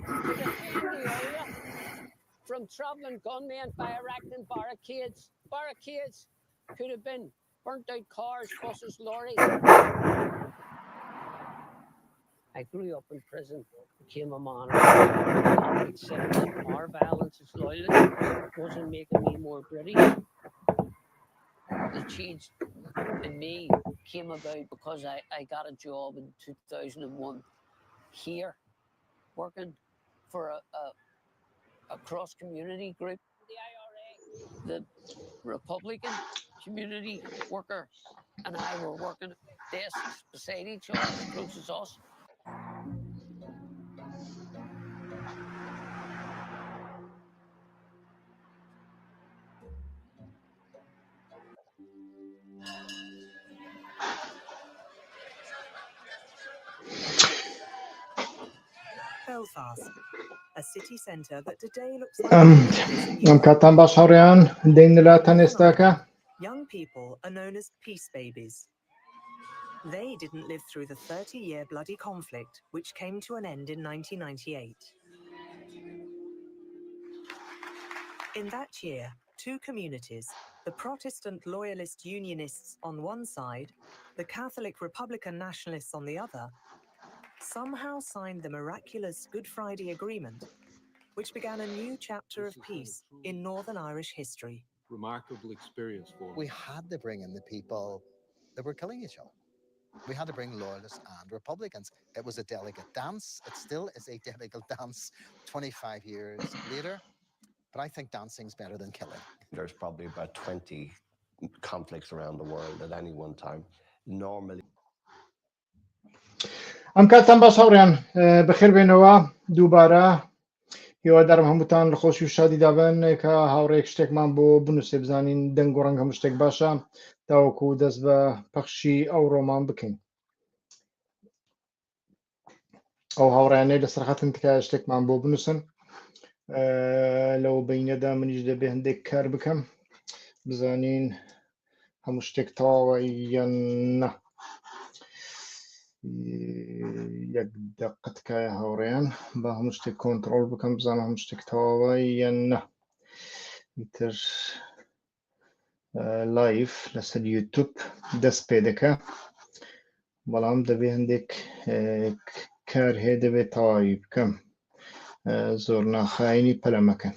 to defend the area from travelling gunmen, fire-acting barricades. Barricades could have been burnt out cars, buses, lorries. I grew up in prison, became a man. Conflict citizen. Our violence as loyalists wasn't making me more British. The change in me came about because I got a job in 2001 here, working for a cross-community group, the IRA. The Republican community worker and I were working at desks beside each other as close as us. Belfast, a city centre that today looks like کاتان باش هەوڕێیان دەینلاتان ئێستاکە young people are known as peace babies. They didn't live through the 30-year bloody conflict which came to an end in 1998. In that year, two communities, the Protestant loyalist unionists on one side, the Catholic Republican nationalists on the other, somehow signed the miraculous Good Friday Agreement, which began a new chapter of peace in Northern Irish history. Remarkable experience for us. We had to bring in the people that were killing each other. We had to bring loyalists and Republicans. It was a delicate dance. It still is a delicate dance 25 years later. But I think dancing's better than killing. There's probably about 20 conflicts around the world at any one time. Normally. ئەم کاتان باش هەوڕێیان بەخێربێنەوە دووبارە هیوادارم هەمووتان لە خۆشی و شادی دابن کە هاوڕێک شتێکمان بۆ بنووسێ بزانین دەنگ و ڕەنگ هەموو شتێک باشە تاوەکو دەست بە پەخشی ئەو ڕۆمان بکەین ئەو هاوڕێیانەی لەسەر خەتن تکایە شتێکمان بۆ بنووسن لەو بەینەدا منیش دەبێ هەندێک کار بکەم بزانین هەموو شتێک تەواوە یان نە یەک دەقە تکایە هاوڕێیان با هەموو شتێک کۆنتڕۆڵ بکەم بزانم هەموو شتێک تەواوە یان نە ئیتر لایف لەسەر یوتیوب دەست پێ دەکا بەڵام دەبێ هەندێک کار هەیە دەبێت تەواوی بکەم زۆر ناخاینی پەلەمەکەن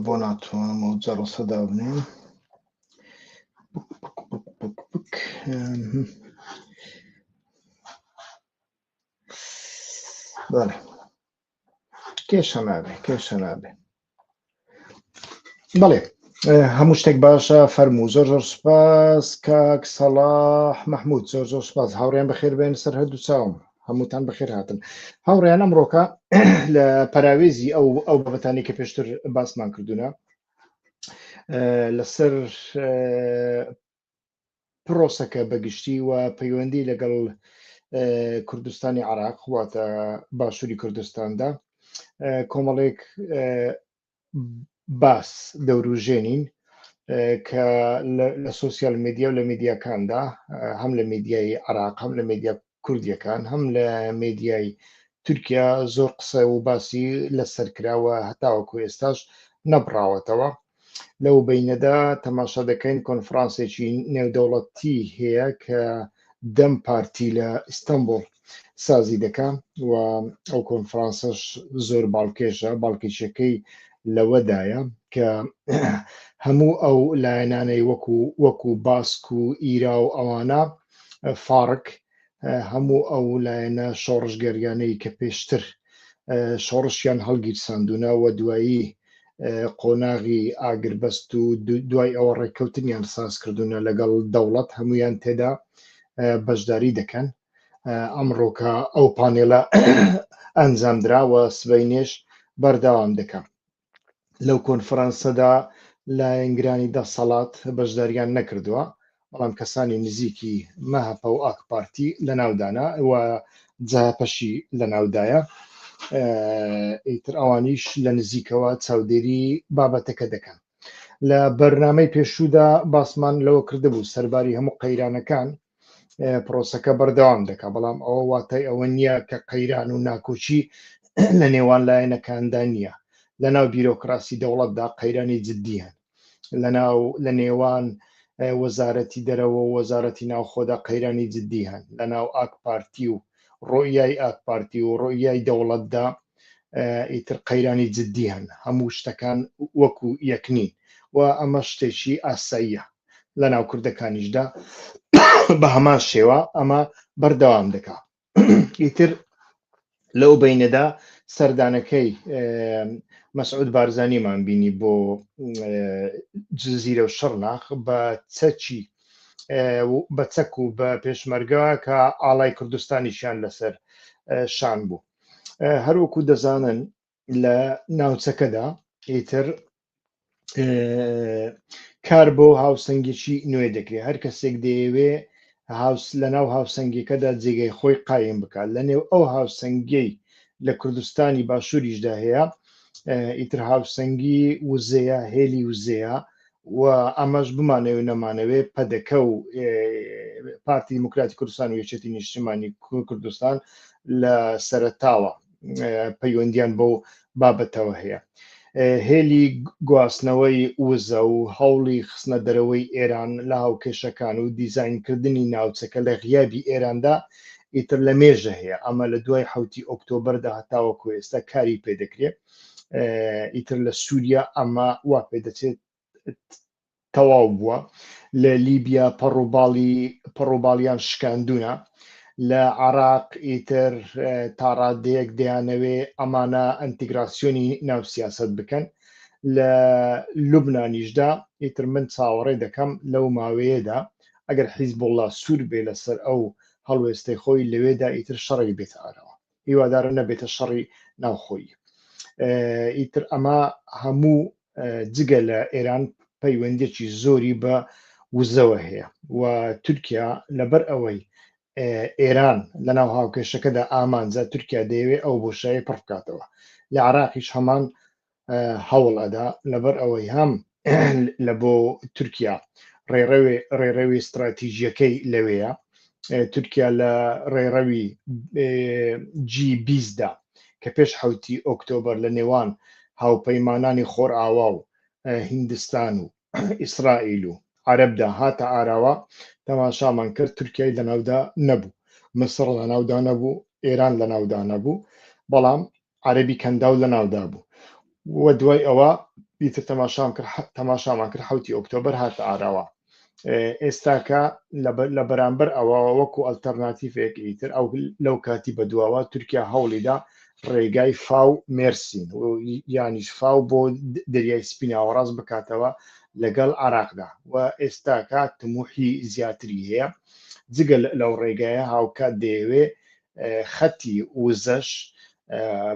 بۆ ناتوانم ئەو جەڕە سەدا بنێم بەڵێ کێشە نابێ بەڵێ هەموو شتێک باشە فەرموو زۆر زۆر سوپاس کاک سەڵاح مەحموود زۆر زۆر سوپاس هاوڕێیان بەخێر بێن سەر هەردوو چاوم هەمووتان بەخێر هاتن هاوڕێیان ئەمڕۆکە لە پەراوێزی ئەو بابەتانی کە پێشتر باسمان کردوونە لەسەر پرۆسەکە بەگشتی و پەیوەندی لەگەڵ کوردستانی عێراق واتە باشووری کوردستاندا کۆمەڵێک باس دەوروژێنین کە لە سۆسیال میدیا و لە میدیاکاندا هەم لە میدیای عێراق هەم لە میدیا کوردیەکان هەم لە میدیای تورکیا زۆر قسە و باسی لەسەر کراوە هەتاوەکو ئێستاش نەبڕاوەتەوە لەو بەینەدا تەماشا دەکەین کۆنفرانسێکی نێودەوڵەتی هەیە کە دەم پارتی لە ئیستانبول سازی دەکا و ئەو کۆنفرانسەش زۆر باڵکێشە باڵکێشەکەی لەوەدایە کە هەموو ئەو لایەنانەی وەکو باسک و ئیرا و ئەوانە فارک هەموو ئەو لایەنە شۆڕشگەریانەی کە پێشتر شۆڕشیان هەڵگیرساندوونە و دوایی قۆناغی ئاگربەست و دوای ئەوە ڕێککەوتنیان ساز کردوونە لەگەڵ دەوڵەت هەمویان تێدا بەشداری دەکەن ئەمڕۆکە ئەو پانێڵە ئەنجامدراوە سبەینێش بەردەوام دەکەم لەو کۆنفرانسەدا لە ئەنگرانی دەسەڵات بەشداریان نەکردووە، بەڵام کەسانی نزیکی مەهەپە و ئاک پارتی لە ناودانا و جاپەشی لە ناودایە، ئیتر ئەوانیش لە نزیکەوە چاودێری بابەتەکە دەکەن. لە بەرنامەی پێشوودا باسمان لەوە کردبوو سەرباری هەموو قەیرانەکان پرۆسەکە بەردەوام دەکات، بەڵام ئەوە واتای ئەوە نییە کە قەیران و ناکۆچی لە نێوان لایەنەکاندا نییە. لە ناو بیرۆکراسی دەوڵەتدا قەیرانی جددی هەن، لە نێوان وەزارەتی دەرەوە و وەزارەتی ناوخۆدا قەیرانی جددی هەن، لە ناو ئاک پارتی و ڕۆیای ئاک پارتی و ڕۆیای دەوڵەتدا ئیتر قەیرانی جددی هەن، هەموو شتەکان وەکو یەکنین و ئەمە شتێکی ئاساییە لە ناو کوردەکانیشدا بە هەمان شێوە ئەمە بەردەوام دەکات. ئیتر لەو بینەدا سەردانەکەی مەسعود بارزانیمان بینی بۆ جززیرە و شەڕناخ بە چەک و بە پێشمەرگەوە کە ئاڵای کوردستانیشیان لەسەر شان بوو. هەروەکو دەزانن لە ناوچەکەدا ئیتر کار بۆ هاوسەنگێکی نوێ دەکرێت، هەر کەسێک دەیەوێ لە ناو هاوسەنگەکەدا جێگەی خۆی قایم بکات. لە نێو ئەو هاوسەنگەی لە کوردستانی باشووریشدا هەیە، ئیتر هاوسەنگی وزەیە، هێلی وزەیە و ئەمەش بمانەوێ نەمانەوێ پەدەکە و پارتی دیموکراتی کوردستان و یەکێتی نیشتیمانی کوردستان لە سەرەتاوە پەیوەندیان بەو بابەتەوە هەیە. هێلی گواستنەوەی وزە و هەوڵی خستنە دەرەوەی ئێران لە هاوکێشەکان و دیزاینکردنی ناوچەکە لە غیابی ئێراندا ئیتر لە مێژە هەیە. ئەمە لە دوای 7 ئۆکتۆبەردا هەتاوەکو ئێستا کاری پێدەکرێت. ئیتر لە سووریا ئەمە وا پێدەچێت تەواو بووە، لە لیبیا پەڕووباڵیان شکاندونە، لە عێراق ئیتر تا ڕادەیەک دەیانەوێ ئەمانە ئەنتیگراسیۆنی ناو سیاسەت بکەن. لە لوبنانیشدا ئیتر من چاوەڕێ دەکەم لەو ماوەیەدا ئەگەر حیزبوڵڵا سوور بێ لەسەر ئەو هەڵوێستەی خۆی لەوێدا ئیتر شەڕی بێتە ئارەوە، هیوادارە نەبێتە شەڕی ناوخۆیی. ئیتر ئەمە هەموو جگە لە ئێران پەیوەندێکی زۆری بە وزەوە هەیە و تورکیا لەبەر ئەوەی ئێران لە ناو هاوکێشەکەدا ئامانجا تورکیا دەیەوێت ئەو بۆشایی پڕ بکاتەوە. لە عێراقیش هەمان هەوڵ ئەدا لەبەر ئەوەی هەم لە بۆ تورکیا ڕێڕەوی استراتیژیەکەی لەوەیە. تورکیا لە ڕێڕەوی G20دا کە پێش 7 ئۆکتۆبەر لە نێوان هاوپەیمانانی خۆرئاوا و هیندستان و ئیسرائیل و عەرەبدا هاتە ئاراوە، تەماشامان کرد تورکیای لەناودا نەبوو، مسر لە ناودا نەبوو، ئێران لە ناودا نەبوو، بەڵام عەرەبی کەنداو لە ناودا بوو. و دوای ئەوە ئیتر تەماشامان کرد 7 ئۆکتۆبەر هاتە ئاراوە. ئێستاکە لە بەرامبەر ئەوە وەکو ئەلتەرناتیڤێک ئیتر ئەو لەو کاتی بەدواوە تورکیا هەوڵیدا ڕێگای فاو مێرسین یانیش فاو بۆ دەریای سپی ناوەڕاست بکاتەوە لەگەڵ عێراقدا و ئێستاکە تموحی زیاتری هەیە. جگە لەو ڕێگایە هاوکات دەیەوێ خەتی وزەش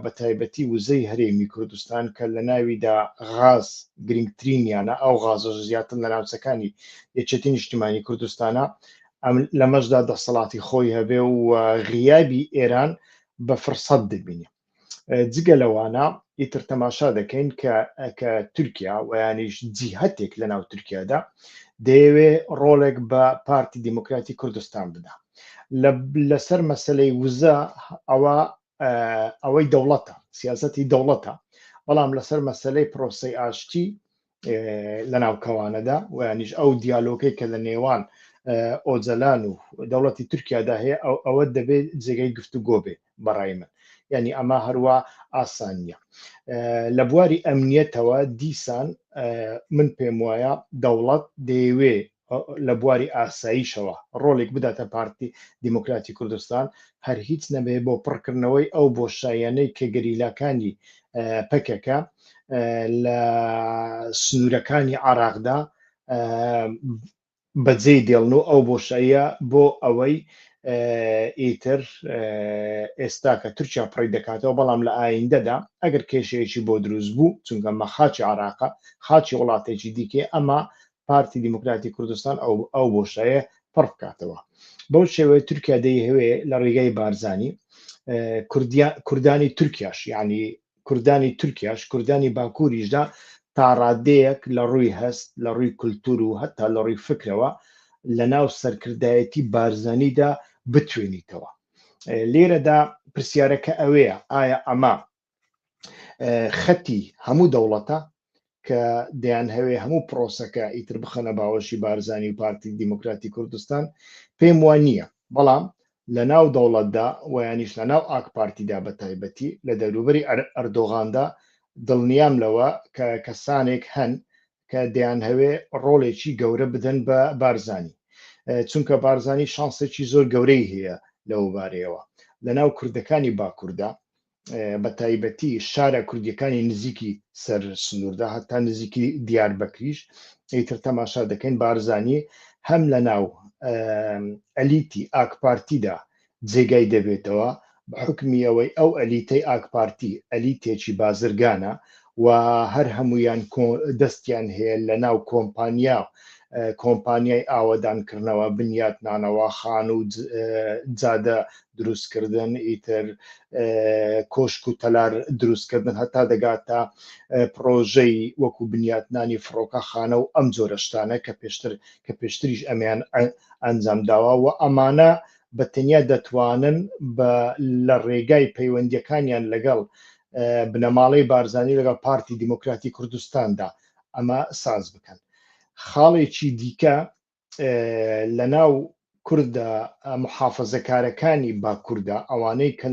بە تایبەتی وزەی هەرێمی کوردستان کە لە ناویدا غاز گرنگترینیانە، ئەو غازە زیاتر لە ناوچەکانی یەکێتی نیشتیمانی کوردستانە، لەمەشدا دەسەڵاتی خۆی هەبێ و غیابی ئێران بە فرسەت دەبینی. جگە لەوانە ئیتر تەماشا دەکەین کە تورکیا و یانیش جیهەتێک لە ناو تورکیادا دەیەوێ ڕۆڵێک بە پارتی دیموکراتی کوردستان بدا لەسەر مەسەلەی وزە. ئەوەی دەوڵەتە، سیاسەتی دەوڵەتە، بەڵام لەسەر مەسەلەی پرۆسەی ئاشتی لە ناوکەوانەدا و یانیش ئەو دیالۆگەی کە لە نێوان ئۆجالان و دەوڵەتی تورکیادا هەیە ئەوە دەبێت جێگەی گفتوگۆ بێ بەڕای من. یعنی ئەمە هەروە ئاسان نییە. لە بواری ئەمنیەتەوە دیسان من پێم وایە دەوڵەت دەیەوێ لە بواری ئاساییشەوە ڕۆڵێک بداتە پارتی دیموکراتی کوردستان، هەر هیچ نەبێ بۆ پڕکردنەوەی ئەو بۆشایانەی کە گەریلاکانی پەکەکە لە سنوورەکانی عێراقدا بەجێی دێڵن و ئەو بۆشاییە بۆ ئەوەی ئیتر ئێستا کە تورکیا پڕی دەکاتەوە بەڵام لە ئایندەدا ئەگەر کێشەیەکی بۆ دروست بوو چونکە مە خاچی عراقە خاچی وڵاتێکی دیکێ ئەمە پارتی دیموکراتی کوردستان ئەو بۆشایە پڕ بکاتەوە بەو شێوەیە تورکیا دەیهەوێ لە ڕێگەی بارزانی کوردانی تورکیاش یعنی کوردانی تورکیاش کوردانی باکووریشدا تا ڕادەیەک لە ڕووی هەست لە ڕووی کولتور و هەتا لە ڕووی فکرەوە لە ناو سەرکردایەتی بارزانیدا بتوێنیتەوە لێرەدا پرسیارەکە ئەوەیە ئایا ئەمە خەتی هەموو دەوڵەتە کە دەیان هەوێ هەموو پرۆسەکە ئیتر بخەنە باوەشی بارزانی و پارتی دیموکراتی کوردستان پێم وان نییە بەڵام لە ناو دەوڵەتدا ویانیش لە ناو ئاک پارتیدا بە تایبەتی لە دەوروبەری ئەردۆغاندا دڵنیام لەوە کە کەسانێک هەن کە دەیان هەوێ ڕۆڵێکی گەورە بدەن بە بارزانی چونکە بارزانی شانسێکی زۆر گەورەی هەیە لەو بارەیەوە لە ناو کوردەکانی باکووردا بە تایبەتی شارە کوردیەکانی نزیکی سەر سنووردا هەتا نزیکی دیاربەکریش ئیتر تەماشا دەکەین بارزانی هەم لە ناو ئەلیتی ئاک پارتیدا جێگای دەبێتەوە بە حکمی ئەوەی ئەو ئەلیتەی ئاک پارتی ئەلیتێکی بازرگانە و هەر هەمویان دەستیان هەیە لە ناو کۆمپانیای ئاوەدانکردنەوە بنیات نانەوە خان و جادە دروستکردن ئیتر کۆشک و تەلار دروستکردن هەتا دەگاتە پرۆژەی وەکو بنیاتنانی فڕۆکە خانە و ئەم جۆرە شتانە کە پێشتریش ئەمیان ئەنجام داوە و ئەمانە بەتەنیا دەتوانن لە ڕێگای پەیوەندیەکانیان لەگەڵ بنەماڵەی بارزانی لەگەڵ پارتی دیموکراتی کوردستاندا ئەمە ساز بکەن خاڵێکی دیکە لە ناو کوردە محافەزەکارەکانی باکووردا ئەوانەی کە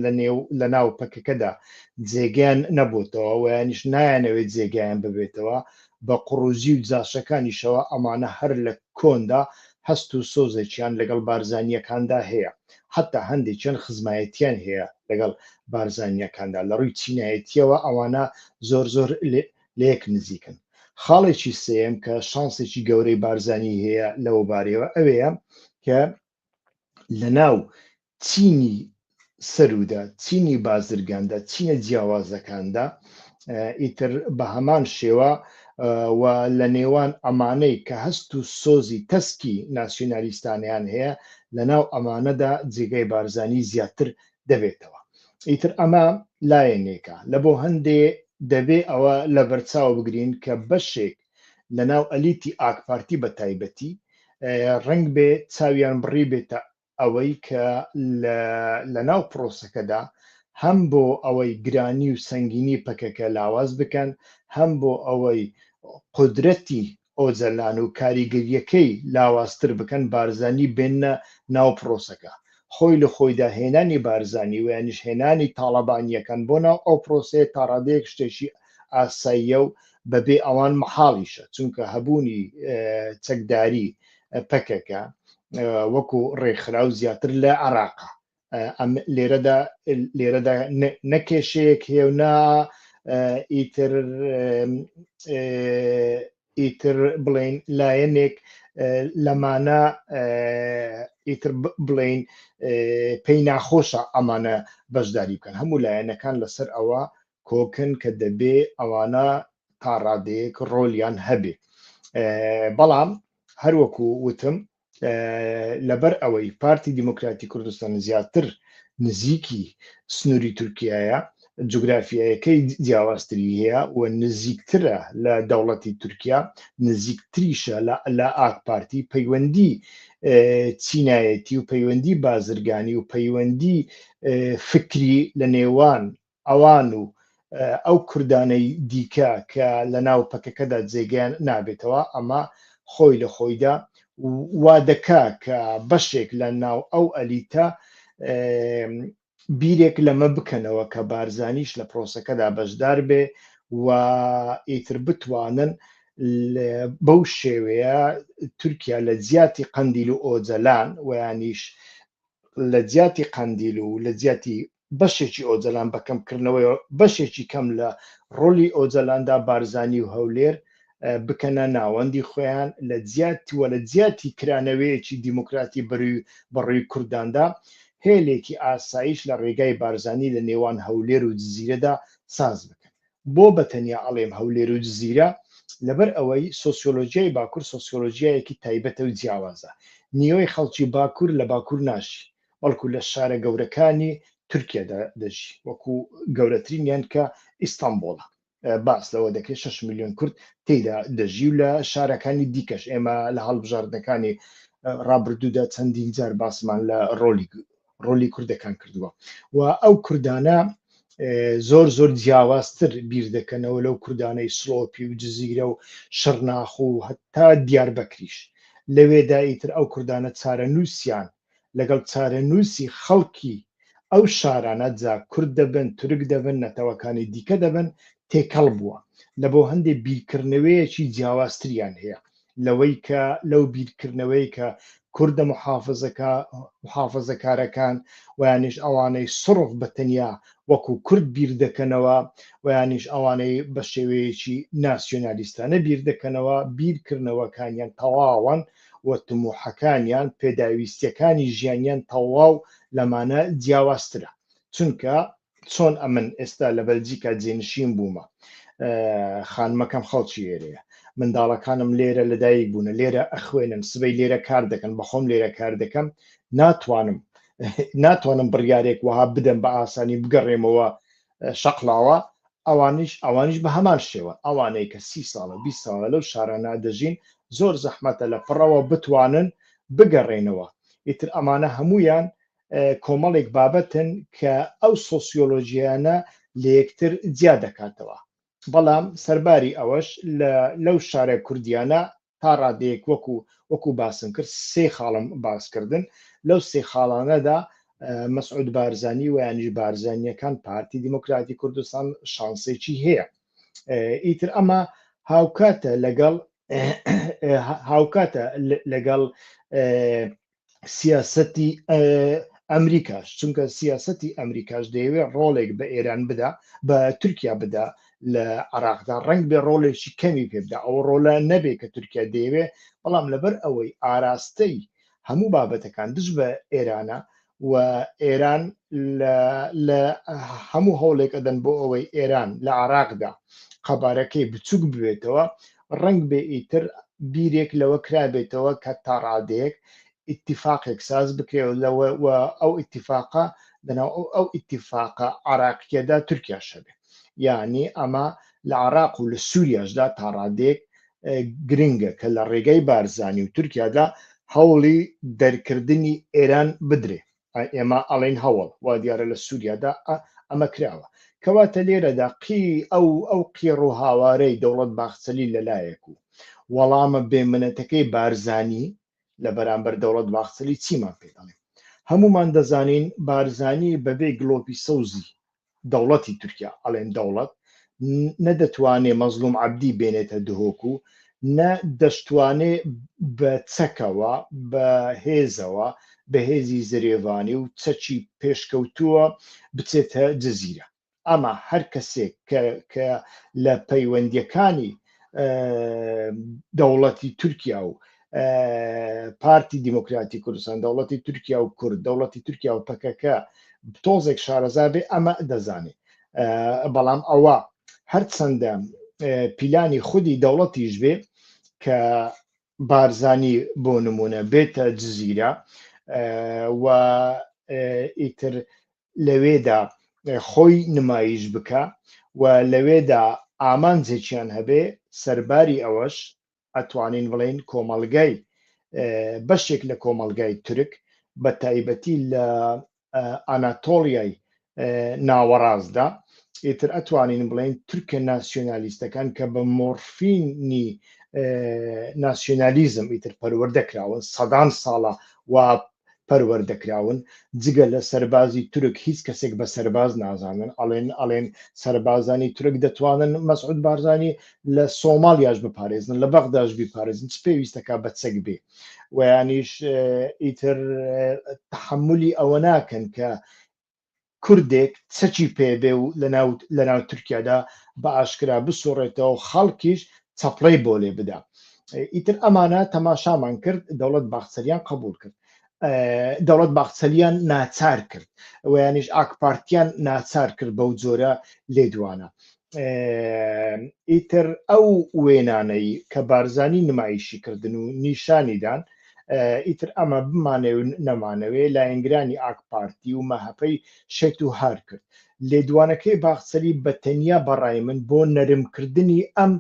لە ناو پەکەکەدا جێگیان نەبووتەوە ویانیش نایانەوێت جێگایان ببێتەوە بە قڕوزی و جاشەکانیشەوە ئەمانە هەر لە کۆندا هەست و سۆزێکیان لەگەڵ بارزانیەکاندا هەیە حتا هەندێکیان خزمایەتیان هەیە لەگەڵ بارزانیەکاندا لە ڕووی چینایەتیەوە ئەوانە زۆر لەیەک نزیکن خاڵێکی سێم کە شانسێکی گەورەی بارزانی هەیە لەو بارەوە ئەوەیە کە لە ناو چینی سەرودا چینی بازرگاندا چینە جیاوازەکاندا ئیتر بە هەمان شێوە و لە نێوان ئەمانەی کە هەست و سۆزی تەسکی ناسیۆنالیستانیان هەیە لە ناو ئەمانەدا جێگای بارزانی زیاتر دەبێتەوە ئیتر ئەمە لایەنێکە لە بۆ هەندێ دەبێ ئەوە لە بەرچاو بگرین کە بەشێک لە ناو ئەلیتی ئاک پارتی بە تایبەتی ڕنگ بێ چاویان بڕی بێتە ئەوەی کە لە ناو پرۆسەکەدا هەم بۆ ئەوەی گرانی و سەنگینی پەکەکە لاواز بکەن هەم بۆ ئەوەی قودرەتی ئۆجەلان و کاریگەریەکەی لاوازتر بکەن بارزانی بێنە ناو پرۆسەکە خۆی لە خۆیدا هێنانی بارزانی و یانیش هێنانی تاڵەبانیەکان بۆ ناو ئەو پرۆسەیە تا ڕادەیەک شتێکی ئاساییە و بەبێ ئەوان مەحاڵیشە چونکە هەبوونی چەکداری پەکەکە وەکو ڕێکخراو زیاتر لە عراقا لێرەدا نەکێشەیەک هەیە و نا ئیتر بڵێن لایەنێک لەمانە ئیتر بڵێن پێی ناخۆشە ئەمانە بەشداری بکەن هەموو لایەنەکان لەسەر ئەوە کۆکن کە دەبێ ئەوانە تا ڕادەیەک ڕۆلیان هەبێ بەڵام هەروەکو وتم لەبەر ئەوەی پارتی دیموکراتی کوردستان زیاتر نزیکی سنووری تورکیایە جوگرافیایەکەی جیاوازتری هەیە و نزیکترە لە دەوڵەتی تورکیا نزیکتریشە لە ئاک پارتی پەیوەندی چینایەتی و پەیوەندی بازرگانی و پەیوەندی فکری لە نێوان ئەوان و ئەو کوردانەی دیکە کە لە ناو پەکەکەدا جێگیان نابێتەوە ئەمە خۆی لە خۆیدا وا دەکا کە بەشێک لە ناو ئەو ئەلیتە بیرێک لەمە بکەنەوە کە بارزانیش لە پرۆسەکەدا بەشدار بێ و ئیتر بتوانن بەو شێوەیە تورکیا لە جیاتی قەندیل و ئۆجەلان ویانیش لە جیاتی قەندیل و لە جیاتی بەشێکی ئۆجەلان بەکەمکردنەوەی بەشێکی کەم لە ڕۆلی ئۆجەلاندا بارزانی و هەولێر بکەنە ناوەندی خۆیان لە جیاتی کرانەوەیەکی دیموکراتی بەڕووی کورداندا هێلێکی ئاسایش لە ڕێگای بارزانی لە نێوان هەولێر و جززیرەدا ساز بکەن. بۆ بەتەنیا ئەڵێم هەولێر و جززیرە لەبەر ئەوەی سۆسیۆلۆژیای باکوور سۆسیۆلۆژیایەکی تایبەتە و جیاوازە. نیوەی خەڵکی باکوور لە باکوور ناشی، بەڵکو لە شارە گەورەکانی تورکیادا دەژی، وەکو گەورەترینیان کە ئیستانبوڵە. باس لەوە دەکرێت 6 میلیۆن کورد تێیدا دەژی و لە شارەکانی دیکەش ئێمە لە هەڵبژاردنەکانی ڕابردوودا چەندین جار باسمان لە ڕۆلی کوردەکان کردووە و ئەو کوردانە زۆر جیاوازتر بیر دەکەنەوە لەو کوردانەی سڵۆپی و جززیرە و شڕناخ و هەتا دیاربەکریش. لەوێدا ئیتر ئەو کوردانە چارەنووسیان لەگەڵ چارەنووسی خەڵکی ئەو شارانە جا کورد دەبن، تورک دەبن، نەتەوەکانی دیکە دەبن تێکەڵ بووە لە بۆ هەندێک بیرکردنەوەیەکی جیاوازتریان هەیە لەوەی کە لەو بیرکردنەوەی کە کوردە محافەزەکارەکان ویانیش ئەوانەی سڕف بەتەنیا وەکو کورد بیر دەکەنەوە ویانیش ئەوانەی بە شێوەیەکی ناسیۆنالیستانە بیر دەکەنەوە بیرکردنەوەکانیان تەواوان و تموحەکانیان پێداویستیەکانی ژیانیان تەواو لەمانە جیاوازترە. چونکە چۆن ئەمن ئێستا لە بەلجیکا جێنشین بوومە، خانمەکەم خەڵکی ئێرەیە، منداڵەکانم لێرە لەدایک بوونە، لێرە ئەخوێنن، سبەی لێرە کار دەکەن، بەخۆم لێرە کار دەکەم، ناتوانم بڕیارێک وها بدەم بە ئاسانی بگەڕێمەوە شەقلاوە. ئەوانیش بە هەمان شێوە ئەوانەی کە 30 ساڵە 20 ساڵە لەو شارانە دەژین زۆر زەحمەتە لە پڕەوە بتوانن بگەڕێنەوە. ئیتر ئەمانە هەمویان کۆمەڵێک بابەتن کە ئەو سۆسیۆلۆژیانە لە یەکتر جیا دەکاتەوە. بەڵام سەرباری ئەوەش لەو شارە کوردیانە تا ڕادەیەک وەکو باسم کرد 3 خاڵم باسکردن. لەو 3 خاڵانەدا مەسعود بارزانی و یانیش بارزانیەکان پارتی دیموکراتی کوردستان شانسێکی هەیە. ئیتر ئەمە هاوکاتە لەگەڵ سیاسەتی ئەمریکاش، چونکە سیاسەتی ئەمریکاش دەیەوێت ڕۆڵێک بە ئێران بدا، بە تورکیا بدا لە عراقدا، ڕنگ بێ ڕۆڵێکی کەمی پێبدا، ئەو ڕۆلە نەبێ کە تورکیا دەیەوێ. بەڵام لەبەر ئەوەی ئاراستەی هەموو بابەتەکان دژ بە ئێرانە و ئێران لە هەموو هەوڵێک ئەدەن بۆ ئەوەی ئێران لە عراقدا قەبارەکەی بچووک بوێتەوە، ڕنگ بێ ئیتر بیرێک لەوە کرابێتەوە کە تا ڕادەیەک ئیتیفاقێک ساز بکرێەوە و ئەو ئیتیفاقە بەناو ئەو ئیتیفاقە عراقیەدا تورکیا شەبێ. یعنی ئەمە لە عراق و لە سووریاشدا تا ڕادێک گرنگە کە لە ڕێگەی بارزانی و تورکیادا هەوڵی دەرکردنی ئێران بدرێ. ئێمە ئەڵێن هەوڵ وا دیارە لە سووریادا ئەمە کراوە، کەواتە لێرەدا ئەو قێڕ و هاوارەی دەوڵەت باخچەلی لەلایەک و وەڵامە بێمنەتەکەی بارزانی لە بەرامبەر دەوڵەت باخچەلی چیمان پێ دەڵێ. هەمومان دەزانین بارزانی بەبێ گلۆپی سەوزی دەوڵەتی تورکیا ئەڵێن دەوڵەت نەدەتوانێ مەزلوم عەبدی بێنێتە دهۆک و نە دەشتوانێ بە چەکەوە بە هێزەوە بە هێزی زرێڤانی و چەکی پێشکەوتووە بچێتە جززیرە. ئەمە هەر کەسێک کە لە پەیوەندیەکانی دەوڵەتی تورکیا و پارتی دیموکراتی کوردستان، دەوڵەتی تورکیا و کورد، دەوڵەتی تورکیا و پەکەکە تۆزێک شارەزا بێ ئەمە دەزانێت. بەڵام ئەوە هەرچەندە پیلانی خودی دەوڵەتیش بێ کە بارزانی بۆ نمونە بێتە جززیرە و ئیتر لەوێدا خۆی نمایش بکە و لەوێدا ئامانجێکیان هەبێ، سەرباری ئەوەش ئەتوانین بڵێن کۆمەڵگای بەشێک لە کۆمەڵگای تورک بە تایبەتی لە ئەناتۆڵیای ناوەڕاستدا ئیتر ئەتوانین بڵێن تورکە ناسیۆنالیستەکان کە بە مۆرفینی ناسیۆنالیزم ئیتر پەروەردەکراون، سەدان ساڵە و پەروەردەکراون، جگە لە سەربازی تورک هیچ کەسێک بە سەرباز نازانن. ئەڵێن سەربازانی تورک دەتوانن مەسعود بارزانی لە سۆمالیاش بپارێزن، لە بەغداش بپارێزن، چ پێویستەکە بە چەک بێ و یانیش ئیتر تحملی ئەوە ناکەن کە کوردێک چەکی پێبێ و لە ناو تورکیادا بە ئاشکرا بسۆڕێتەوە و خەڵکیش چەپڵەی بۆ لێ بدا ئیتر ئەمانە تەماشامان کرد دەوڵەت باخچەریان قبول کرد دەوڵەت باخچەلیان ناچار کرد ویانیش ئاکپارتیان ناچار کرد بەو جۆرە لێدوانە ئیتر ئەو وێنانەی کە بارزانی نمایشی کردن و نیشانیدان ئیتر ئەمە بمانێ و نەمانەوێ لایەنگرانی ئاکپارتی و مەهەپەی شێت و هار کرد لێدوانەکەی باخچەری بە تەنیا بەڕای من بۆ نەرمکردنی ئەم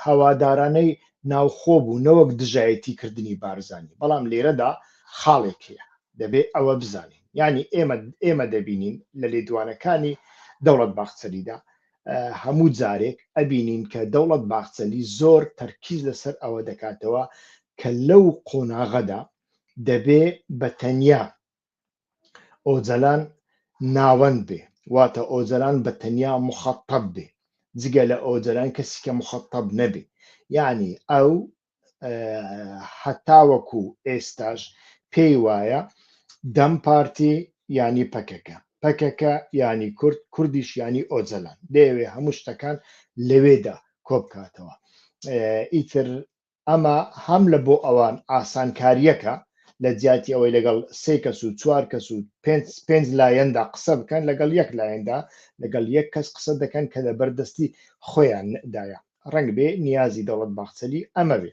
هەوادارانەی ناوخۆ بوو نەوەک دژایەتیکردنی بارزانی بەڵام لێرەدا خاڵێک هەیە دەبێت ئەوە بزانین ینی ئێمە دەبینین لە لێدوانەکانی دەوڵەت باخچەریدا هەموو جارێک ئەبینین کە دەوڵەت باخچەلی زۆر تەرکیز لەسەر ئەوە دەکاتەوە کە لەو قۆناغەدا دەبێ بە تەنیا ئۆجەلان ناوەند بێ واتە ئۆجەلان بە تەنیا مخەتەب بێ جگە لە ئۆجەلان کەسیکە مخەتەب نەبێ یعنی ئەو هەتاوەکو ئێستاش پێی وایە دەم پارتی ینی پەکەکە ینی کورد کوردیش ینی ئۆجەلان دەیەوێ هەموو شتەکان لەوێدا کۆبکاتەوە ئیتر ئەمە هەم لە بۆ ئەوان ئاسانکاریەکە لە جیاتی ئەوەی لەگەڵ 3 کەس و 4 کەس و 5 لایەندا قسە بکەن لەگەڵ یەک لایەندا لەگەڵ یەک کەس قسە دەکەن کە لە بەردەستی خۆیاندایە ڕەنگ بێ نیازی دەوڵەت باخچەلی ئەمە بێ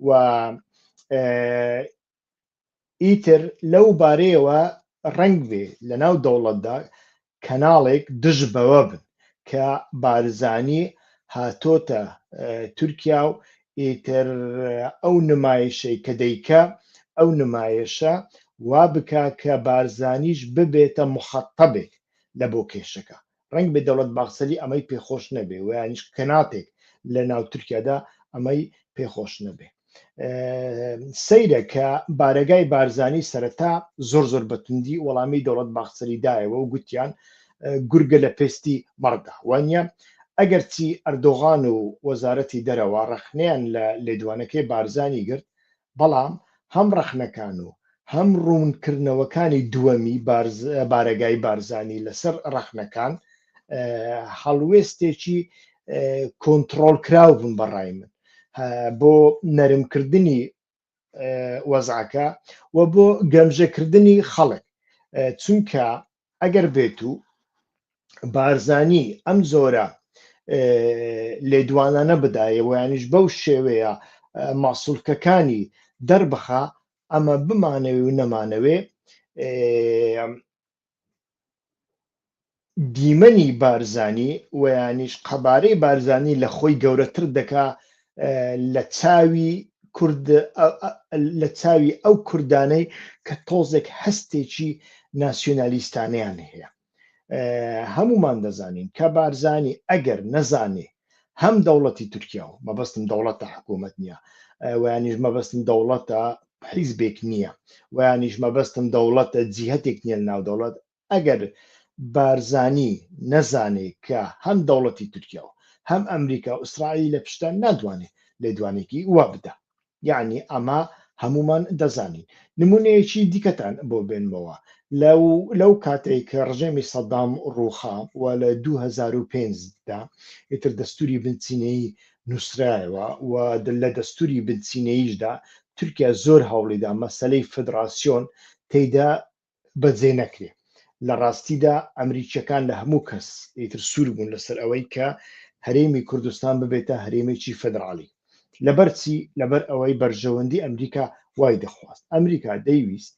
و ئیتر لەو بارەیەوە ڕەنگ بێ لە ناو دەوڵەتدا کەناڵێک دژ بەوە بن کە بارزانی هاتۆتە تورکیا و ئیتر ئەو نمایشەی کە دەیکە ئەو نمایشە وا بکە کە بارزانیش ببێتە مخەتەبێک لە بۆ کێشەکە ڕەنگ بێ دەوڵەت باخچەلی ئەمەی پێخۆش نەبێ و یانیش کەناتێک لە ناو تورکیادا ئەمەی پێخۆش نەبێ سەیرە کە بارەگای بارزانی سەرەتا زۆر بەتوندی وەڵامی دەوڵەت باخچەریدایەوە و گوتیان گورگە لە پێستی مەڕدا وانە ئەگەرچی ئەردۆغان و وەزارەتی دەرەوە ڕەخنیان لە لێدوانەکەی بارزانی گرت بەڵام هەم ڕەخنەکان و هەم ڕوونکردنەوەکانی دووەمی بارەگای بارزانی لەسەر ڕەخنەکان هەڵوێستێکی کۆنتڕۆڵ کراو بوون بەڕای من بۆ نەرمکردنی وەزعەکە و بۆ گەمژەکردنی خەڵک چونکە ئەگەر بێت و بارزانی ئەم زۆرە لێدوانانە بدایە ویانیش بەو شێوەیە ماسوولکەکانی دەربخە ئەمە بمانەوێ و نەمانەوێ دیمەنی بارزانی ویانیش قەبارەی بارزانی لە خۆی گەورەتر دەکا لە چاوی ئەو کوردانەی کە تۆزێک هەستێکی ناسیۆنالیستانیان هەیە هەمومان دەزانین کە بارزانی ئەگەر نەزانێ هەم دەوڵەتی تورکیا و مەبەستم دەوڵەتە حکوومەت نییە ویانیش مەبەستم دەوڵەتە حیزبێک نییە ویانیش مەبەستم دەوڵەتە جیهەتێک نییە ناو دەوڵەت ئەگەر بارزانی نەزانێ کە هەم دەوڵەتی تورکیا و هەم ئەمریکا و ئوسترالی لە پشتە ناتوانێت لێدوانێکی وا بدە یعنی ئەمە هەمومان دەزانین نمونەیەکی دیکەتان بۆ بێنمەوە لەو کاتێک کە ڕژێمی سەدام ڕووخا و لە 2005دا ئیتر دەستوری بنچینەیی نووسرایەوە و لە دەستوری بنچینەییشدا تورکیا زۆر هەوڵیدا مەسەلەی فدراسیۆن تێیدا بەجێ نەکرێت لە ڕاستیدا ئەمریکیەکان لە هەموو کەس ئیتر سوور بوون لەسەر ئەوەی کە هەرێمی کوردستان ببێتە هەرێمێکی فدرالی لەبەرچی لەبەر ئەوەی بەرژەوەندی ئەمریکا وای دەخواست ئەمریکا دەیویست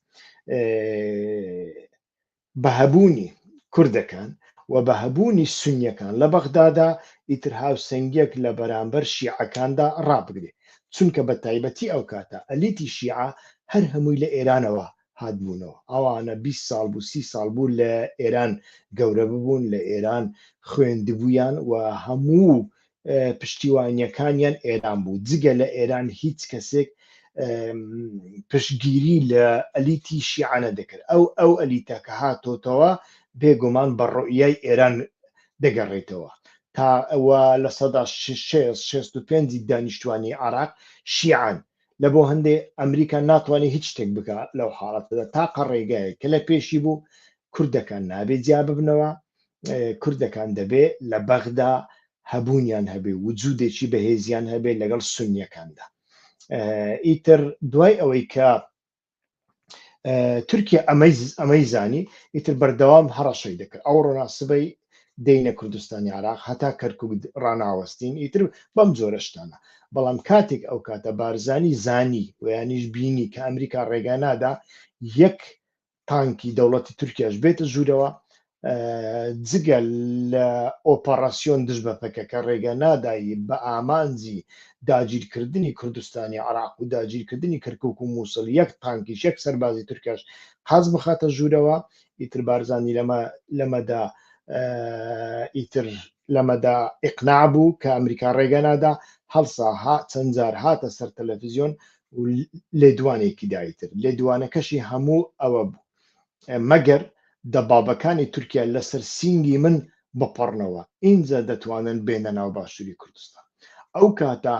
بەهەبوونی کوردەکان و بەهەبوونی سونیەکان لە بەغدادا ئیتر هاوسەنگیەک لە بەرامبەر شیعەکاندا ڕابگرێ چونکە بە تایبەتی ئەو کاتە ئەلیتی شیعە هەر هەمووی لە ئێرانەوە هاتبوونەوە ئەوانە 20 ساڵ بوو 30 ساڵ بوو لە ئێران گەورە ببوون لە ئێران خوێندبوویان و هەموو پشتیوانیەکانیان ئێران بوو جگە لە ئێران هیچ کەسێک پشتگیری لە ئەلیتی شیعانە دەکرد ئەو ئەلیتە کە هاتۆتەوە بێگومان بە ڕۆیای ئێران دەگەڕێتەوە تا ئەوە لە سەدا 65 دانیشتوانی عراق شیعان لە بۆ هەندێک ئەمریکا ناتوانێت هیچ شتێک بکە لەو حاڵەتەدا تاقە ڕێگایە کە لە پێشی بوو کوردەکان نابێت جیا ببنەوە کوردەکان دەبێت لە بەغدا هەبوونیان هەبێ وجودێکی بەهێزیان هەبێ لەگەڵ سنیەکاندا. ئیتر دوای ئەوەی کە تورکیا ئەمەی زانی ئیتر بەردەوام هەڕەشەی دەکرد ئەو ڕۆناسبەی دەینە کوردستانی عراق هەتا کەرکک ڕناوەستین ئیتر بەم جۆرەشتانە. بەڵام کاتێک ئەو کاتە بارزانی زانی و یانیش بینی کە ئەمریکا ڕێگا نادا یەک تانکی دەوڵەتی تورکیاش بێتە ژوورەوە جگە لە ئۆپەراسیۆن دژ بە پەکەکە ڕێگە نادایی بە ئامانجی داگیرکردنی کوردستانی عراق و داگیرکردنی کەرکک و مووسڵ یەک تانکیش یەک سەربازی تورکیاش قاز بخاتە ژوورەوە ئیتر بارزانی لەمەدا ئیتر لەمەدا ئیقناع بوو کە ئەمریکا ڕێگە نادا هەڵسا چەند جار هاتە سەر تەلەڤیزیۆن و لێدوانێکی دایتر لێدوانەکەشی هەموو ئەوە بوو مەگەر دەبابەکانی تورکیا لەسەر سینگی من بپەڕنەوە ئینجا دەتوانن بێنە ناو باشووری کوردستان. ئەو کاتە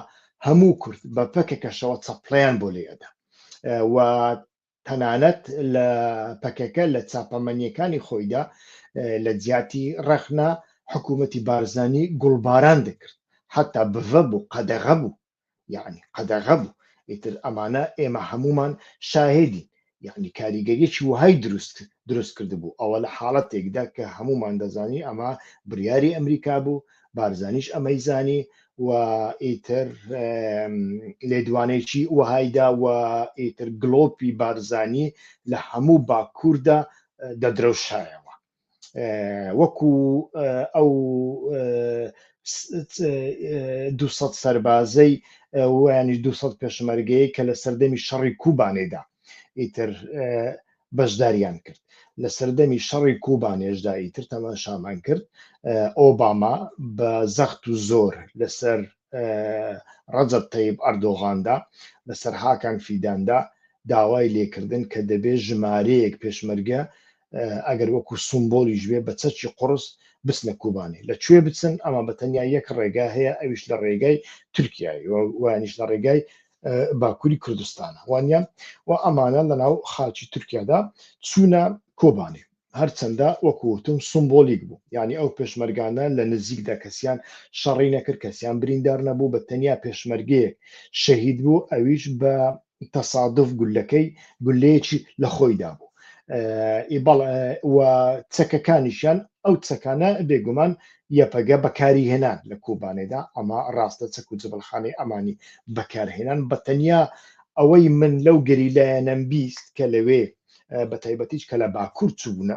هەموو کورد بە پەکێکەشەوە چەپڵیان بۆ لێەدا و تەنانەت لە پەکەکە لە چاپەمەنیەکانی خۆیدا لە جیاتی ڕەخنا حکوومەتی بارزانی گوڵباران دەکرد حتا بڤە بوو قەدەغە بوو یعنی قەدەغە بوو ئیتر ئەمانە ئێمە هەمومان شاهێدین یعنی کاریگەریەکی وهای دروست کرده بوو ئەوە لە حاڵەتێکدا کە هەمومان دەزانی ئەمە بڕیاری ئەمریکا بوو بارزانیش ئەمەی زانی و ئیتر لێدوانێکی وهایدا و ئیتر گلۆپی بارزانی لە هەموو باکووردا دەدرەوشایەوە وەکو ئەو 200 سەربازەی ویانی 200 پێشمەرگەیە کە لە سەردەمی شەڕی کوبانێدا ئیتر بەشداریان کرد لە سەردەمی شەڕی کوبانێشدا ئیتر تەماشامان کرد ئۆباما بە زەخت و زۆر لەسەر ڕەجەب تەیب ئەردۆغاندا لەسەر هاکان فیداندا داوای لێکردن کە دەبێت ژمارەیەک پێشمەرگە ئەگەر وەکو سمبۆلیش بێ بە چەکی قڕس بچنە کوبانێ لەکوێ بچن ئەمە بەتەنیا یەک ڕێگا هەیە ئەویش لە ڕێگای تورکیای وانیش لە ڕێگای باکووری کوردستانە وانە و ئەمانە لەناو خاچی تورکیادا چوونە کۆبانێ هەرچەندە وەکوتم سمبۆلیک بوو یعنی ئەو پێشمەرگانە لە نزیکدا کەسیان شەڕی نەکرد کەسیان بریندار نەبوو بە تەنیا پێشمەرگەیەک شەهید بوو ئەویش بە تەسادف گولەیەکی لە خۆیدا بوو و چەکەکانیشیان ئەو چەکانە بێگومان یەپەگە بەکاری هێنان لە کوبانێدا ئەمە ڕاستە چەک و جبلخانەی ئەمانی بەکارهێنان بە تەنیا ئەوەی من لەو گەریلایەنەم بیست کە لەوێ بە تایبەتیش کە لە باکوور چووبوونە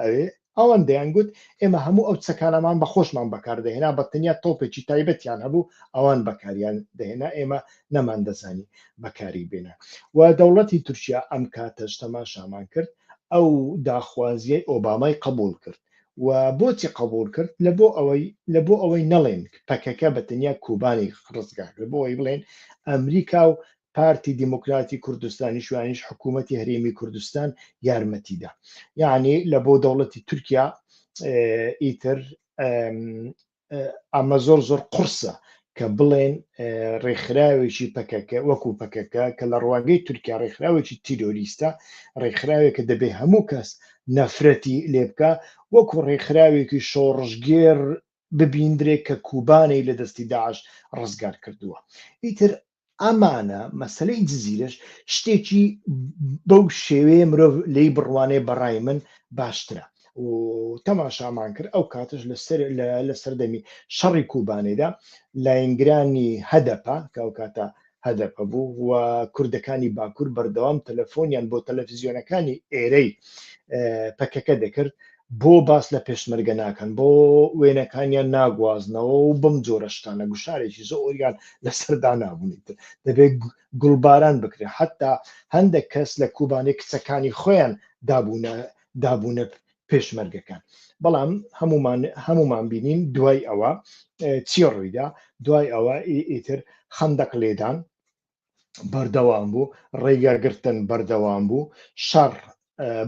ئەوێ ئەوەن دەیانگوت ئێمە هەموو ئەو چەکانەمان بە خۆشمان بەکاردەهێنا بە تەنیا تۆپێکی تایبەتیان هەبوو ئەوان بەکاریان دەهێنا ئێمە نەمان دەزانی بەکاری بێنە و دەوڵەتی تورکیا ئەم کاتەش تەماشامان کرد ئەو داخوازیەی ئۆبامای قبول کرد و بۆچی قبول کرد لە بۆ ئەوەی نەڵێن پەکەکە بە تەنیا کوبانی ڕزگار کرد بۆ ئەوەی بڵێن ئەمریکا و پارتی دیموکراتی کوردستانی شوانیش حکوومەتی هەرێمی کوردستان یارمەتیدا یعنی لە بۆ دەوڵەتی تورکیا ئیتر ئەمە زۆر قورسە کە بڵێن ڕێکخراوێکی پەکەکە وەکو پەکەکە کە لە ڕواگەی تورکیا ڕێکخراوێکی تیرۆریستە ڕێکخراوێکە دەبێ هەموو کەس نەفرەتی لێ بکە وەکو ڕێکخراوێکی شۆڕژگێر ببیندرێت کە کوبانەی لە دەستی داعش ڕزگار کردووە ئیتر ئەمانە مەسلەی جززیرەش شتێکی بەو شێوەیە مرۆڤ لی بڕوانێ بەڕای من باشترە و تەماشامان کرد ئەو کاتش لە سەردەمی شەڕی کوبانێدا لاینگرانی هەدەپە کە ئەو کاتە هەدەپە بوو و کوردەکانی باکوور بەردەوام تەلەفۆنیان بۆ تەلەڤیزیۆنەکانی ئێرەی پەکەکە دەکرد بۆ باس لە پێشمەرگە ناکەن بۆ وێنەکانیان ناگوازنەوە و بەم جۆرەشتانە گوشارێکی زۆریان لەسەردا نابوونیتر دەبێت گوڵباران بکرێت حتا هەندێک کەس لە کوبانێ کچەکانی خۆیان دابوونە پێشمەرگەکان بەڵام هەمومان بینین دوای ئەوە چی ڕوویدا دوای ئەوە ئیتر خەندەق لێدان بەردەوام بوو ڕێگاگرتن بەردەوام بوو شەڕ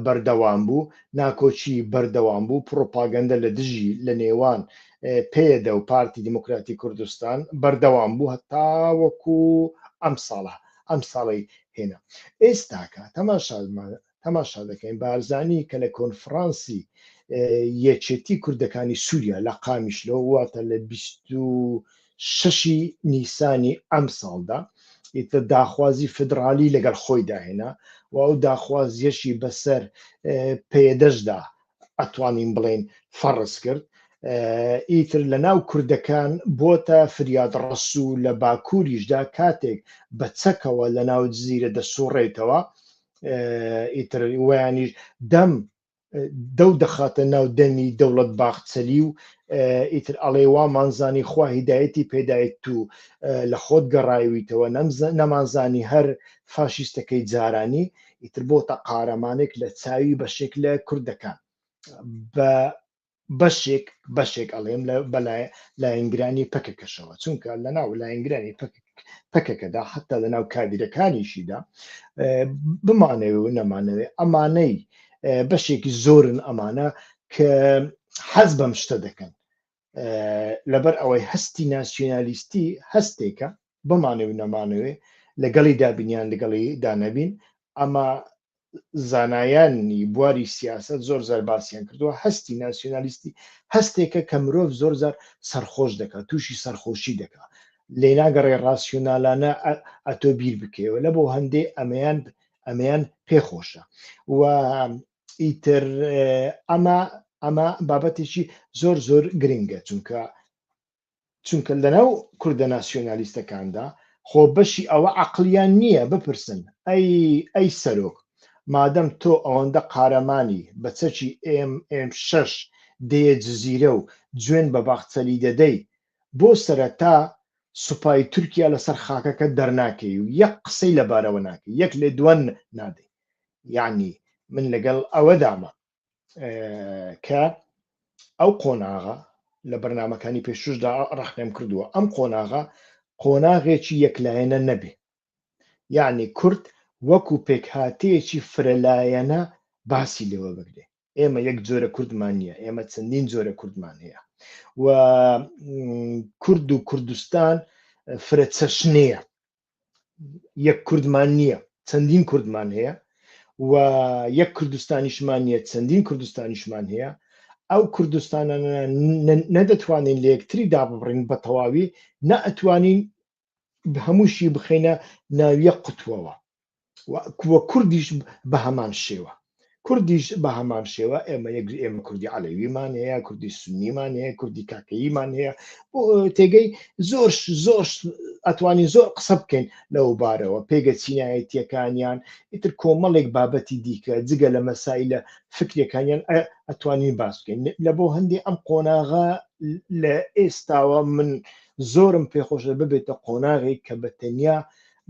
بەردەوام بوو ناکۆچی بەردەوام بوو پرۆپاگەندە لە دژی لە نێوان پێدە و پارتی دیموکراتی کوردستان بەردەوام بوو هەتا وەکو ئەم ساڵی هێنا ئێستاکە تەماشا دەکەین بارزانی کە لە کۆنفرانسی یەکێتی کوردەکانی سووریا لە قامیشلەوە واتە لە 26 نیسانی ئەم ساڵدا ئیتر داخوازی فدرالی لەگەڵ خۆی داهێنا و ئەو داخوازیەشی بەسەر پێدەشدا ئەتوانین بڵێن فەڕس کرد ئیتر لە ناو کوردەکان بۆتە فریاد ڕەسوو لە باکووریشدا کاتێک بە چەکەوە لە ناو جزیرە دەسوڕێتەوە ئیتر ویانیش دەو دەخاتە ناو دەمی دەوڵەت باخچەلی و ئیتر ئەڵێ وامانزانی خوا هیدایەتی پێدایەت و لە خۆت گەڕایویتەوە نەمانزانی هەر فاشیستەکەی جارانی ئیتر بۆتە قارەمانێک لە چاوی بەشێک لە کوردەکان بە بەشێک ئەڵێم بەلای لایەنگرانی پەکەکەشەوە چونکە لە ناو لایەنگرانی پەکەکەدا حتا لە ناو کابیرەکانیشیدا بمانەوێ و نەمانەوێ ئەمانەی بەشێکی زۆرن ئەمانە کە حەز بەم شتە دەکەن لەبەر ئەوەی هەستی ناسیۆنالیستی هەستێکە بمانەوێ نەمانەوێ لەگەڵی دابینیان لەگەڵی دانەبین ئەمە زانایانی بواری سیاست زۆر زار باسییان کردووە هەستی ناسیۆنالیستی هەستێکە کە مرۆڤ زۆر زار سەرخۆش دەکات تووشی سەرخۆشی دەکات لێ ناگەڕێ ڕاسیۆنالانە ئەتۆ بیر بکەوە لە بۆ هەندێ ئەمەیان پێخۆشە و ئیتر ئەمە بابەتێکی زۆر زۆر گرنگە چونکە لەناو کوردە ناسیۆنالیستەکاندا خۆ بەشی ئەوە عەقلیان نییە بپرسن ئەی سەرۆک مادەم تۆ ئەوەندە قارەمانی بە چەکی M6 دەیە جزیرە و جوێن بە باخچەلی دەدەی بۆ سەرەتا سوپای تورکیا لەسەر خاکەکە دەرناکەی و یەک قسەی لەبارەوە ناکەی یەک لێ دووەن نادەی یعنی من لەگەڵ ئەوەدامە کە ئەو قۆناغە لە بەرنامەکانی پێشوشدا ڕەخنێم کردووە ئەم قۆناغێکی یەکلایەنە نەبێ یعنی کورد وەکو پێکهاتەیەکی فرەلایەنە باسی لێوە بگرێ ئێمە یەک جۆرە کوردمان نییە ئێمە چەندین جۆرە کوردمان هەیە و کورد و کوردستان فرە چەشنەیە یەک کوردمان نییە چەندین کوردمان هەیە و یەک کوردستانیشمان نییە چەندین کوردستانیشمان هەیە ئەو کوردستانە نەدەتوانین لە یەکتری دابڕین بە تەواوی نەئەتوانین هەمووشی بخەینە ناویە قوتووەوە وە کوردیش بە هەمان شێوە ئێمە کوردی عەلەویمان هەیە کوردی سونیمان هەیە کوردی کاکەییمان هەیە تێگەی زۆر ئەتوانین زۆر قسە بکەین لەو بارەوە پێگە چینایەتیەکانیان ئیتر کۆمەڵێک بابەتی دیکە جگە لە مەسایلە فکرەکانیان ئەتوانین باس بکەین لە بۆ هەندێک ئەم قۆناغە لە ئێستاوە من زۆرم پێخۆشە ببێتە قۆناغێک کە بەتەنیا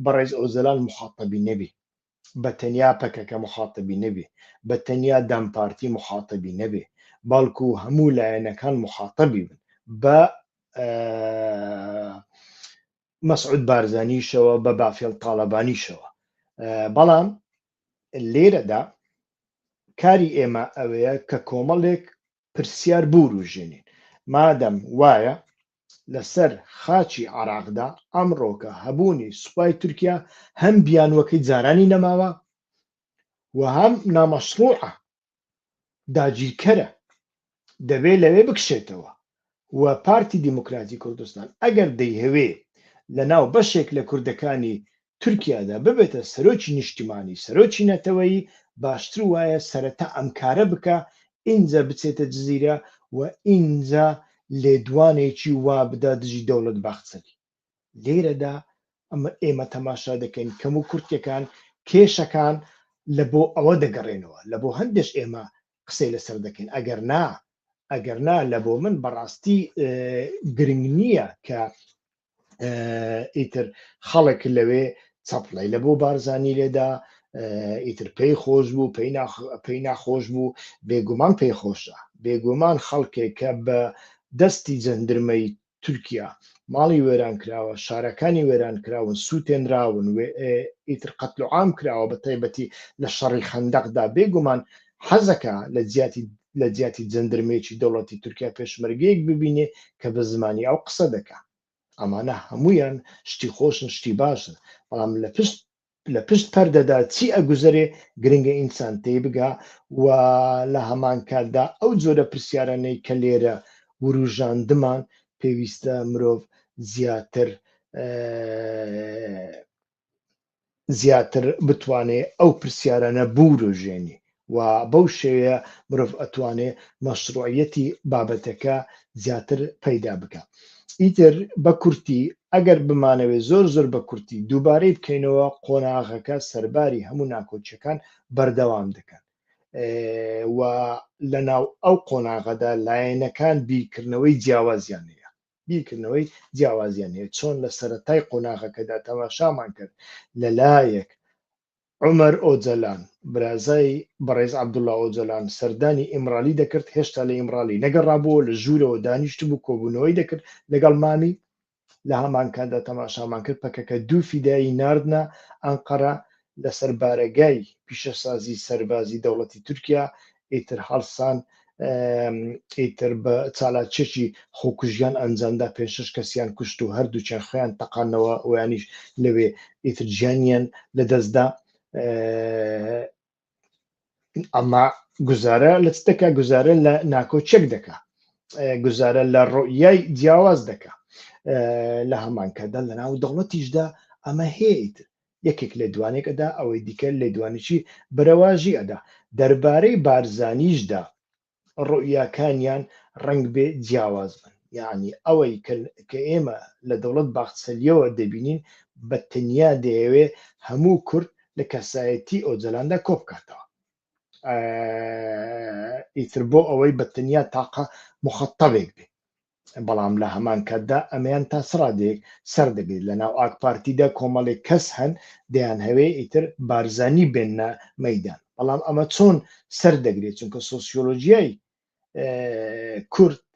بەڕێز ئۆجالان مخاتەبی نەبێ بەتەنیا پەکەکە مخاتەبی نەبێ بەتەنیا دامپارتی مخاتەبی نەبێ باڵکو هەموو لایەنەکان مخاتەبی بن بە مەسعود بارزانیشەوە بە بافێڵ تاڵەبانیشەوە بەڵام لێرەدا کاری ئێمە ئەوەیە کە کۆمەڵێک پرسیار بوروژێنین مادەم وایە لەسەر خاچی عێراقدا ئەمڕۆکە هەبوونی سوپای تورکیا هەم بیانوەکەی جارانی نەماوە و هەم نامەشروعە داگیرکەرە دەبێت لەوێ بکشێتەوە و پارتی دیموکراتی کوردستان ئەگەر دەیهەوێ لە ناو بەشێک لە کوردەکانی تورکیادا ببێتە سەرۆکی نیشتیمانی سەرۆکی نەتەوەیی باشتر وایە سەرەتا ئەم کارە بکە ئینجا بچێتە جزیرە و ئینجا لێدوانێکی وا بدا دژی دەوڵەت باخچەلی لێرەدا ئێمە تەماشا دەکەین کەم و کورتەکان کێشەکان لە بۆ ئەوە دەگەڕێنەوە لە بۆ هەندێش ئێمە قسەی لەسەر دەکەین ئەگەر نا لە بۆ من بەڕاستی گرنگ نییە کە ئیتر خەڵک لەوێ چەپڵی لە بۆ بارزانی لێدا ئیتر پێی خۆش بوو پێی ناخۆش بوو بێگومان پێی خۆشە بێگومان خەڵکێک کە بە دەستی جەندرمەی تورکیا ماڵی وێران کراوە شارەکانی وێران کراون سووتێنراون ئیتر قەتل و عام کراوە بە تایبەتی لە شەڕی خەندەقدا بێگومان حەزەکە لە جیاتی جەندرمێکی دەوڵەتی تورکیا پێشمەرگەیەک ببینێ کە بە زمانی ئەو قسە دەکات ئەمانە هەمویان شتی خۆشن شتی باشن بەڵام لە پشت لە پشت پەردەدا چی ئەگوزارێ گرنگە ئینسان تێ بگا و لە هەمان کاتدا ئەو جۆرە پرسیارانەی کە لێرە وروژاندمان پێویستە مرۆڤ زیاتر بتوانێت ئەو پرسیارانە بورژێنی و بەو شێوەیە مرۆڤ ئەتوانێت مەشروعیەتی بابەتەکە زیاتر پەیدا بکە. ئیتر بە کورتی ئەگەر بمانەوێت زۆر بە کورتی دووبارەی بکەینەوە قۆناغەکە سەرباری هەموو ناکۆچیەکان بەردەوام دەکەن و لەناو ئەو قۆناغەدا لایەنەکان بیرکردنەوەی جیاوازیان هەیە چۆن لە سەرەتای قۆناغەکەدا تەماشامان کرد لەلایەک عومەر ئۆجالان برازای بەڕێز عەبدوڵڵا ئۆجالان سەردانی ئیمرالی دەکرد هێشتا لە ئیمرالی نەگەڕابووە لە ژوورەوە دانیشت بوو کۆبوونەوەی دەکرد لەگەڵ مامی لە هەمان کاتدا تەماشامان کرد پەکەکە دوو فیدایی ناردنە ئەنقەرە لەسەر بارەگای پیشەسازی سەربازی دەوڵەتی تورکیا ئیتر هەڵسان ئیتر بە چالاکێکی خۆکوژیان ئەنجامدا 5-6 کەسیان کوشت و هەردووچیان خۆیان تەقانەوە ئەویانیش لەوێ ئیتر گیانیان لەدەستدا ئەمما گوزارە لە چ دەکا گوزارە لە ناکۆچێک دەکا گوزارە لە ڕۆیای جیاواز دەکا لە هەمان کاتدا لە ناو دەوڵەتیشدا ئەمە هەیە یەکێک لە دوانێکەدا ئەوەی دیکە لە دوانیشی بەرەواژی ئەدا دەربارەی بارزانیشدا ڕۆیاکانیان ڕنگ بێ جیاواز بن یعنی ئەوەی کە ئێمە لە دەوڵەت باخچەلیەوە دەبینین بە تەنیا دەیەوێ هەموو کورد لە کەسایەتی ئۆجەلاندا کۆبکاتەوە ئیتر بۆ ئەوەی بە تەنیا تاقە مخەتەبێک بێ بەڵام لە هەمان کاتدا ئەمەیان تا سڕادێک سەردەگرێت لە ناو ئاک پارتیدا کۆمەڵێک کەس هەن دەیان هەوێ ئیتر بارزانی بێنە مەیدان بەڵام ئەمە چۆن سەردەگرێت چونکە سۆسیۆلۆژیای کورد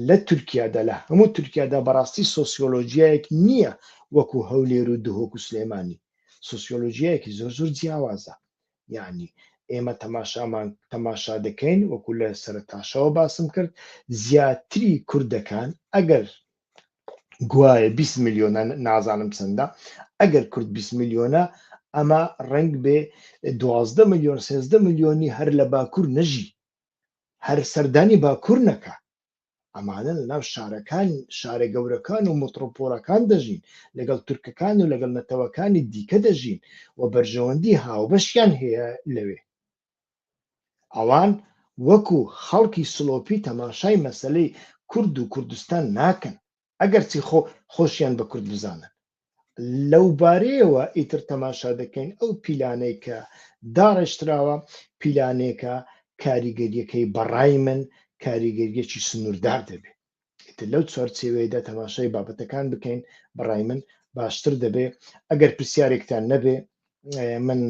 لە تورکیادا لە هەموو تورکیادا بەڕاستی سۆسیۆلۆژیایەک نییە وەکو هەولێر و دهۆک و سلێمانی سۆسیۆلۆژیایەکی زۆر جیاوازە یعنی ئێمە تەماشا دەکەین وەکو لە سەرتاشەوە باسم کرد زیاتری کوردەکان ئەگەر گوایە 20 میلیۆنە نازانم چەندە ئەگەر کورد 20 میلیۆنە ئەمە ڕنگ بێ 12 میلیۆن 13 میلیۆنی هەر لە باکوور نەژی هەر سەردانی باکوور نەکە ئەمانە لە ناو شارەکان شارە گەورەکان و مترۆپۆڵەکان دەژین لەگەڵ تورکەکان و لەگەڵ نەتەوەکانی دیکە دەژین و بەرژەوەندی هاوبەشیان هەیە لەوێ ئەوان وەکو خەڵکی سلۆپی تەماشای مەسەلەی کورد و کوردستان ناکەن ئەگەرچی خۆشیان بە کورد بزانن لەو بارەیەوە ئیتر تەماشا دەکەین ئەو پیلانەی کە داڕێژراوە پیلانێکە کاریگەریەکەی بەڕای من کاریگەریەکی سنووردار دەبێت ئیتر لەو چوارچێوەیەدا تەماشای بابەتەکان بکەین بەڕای من باشتر دەبێت ئەگەر پرسیارێکتان نەبێ من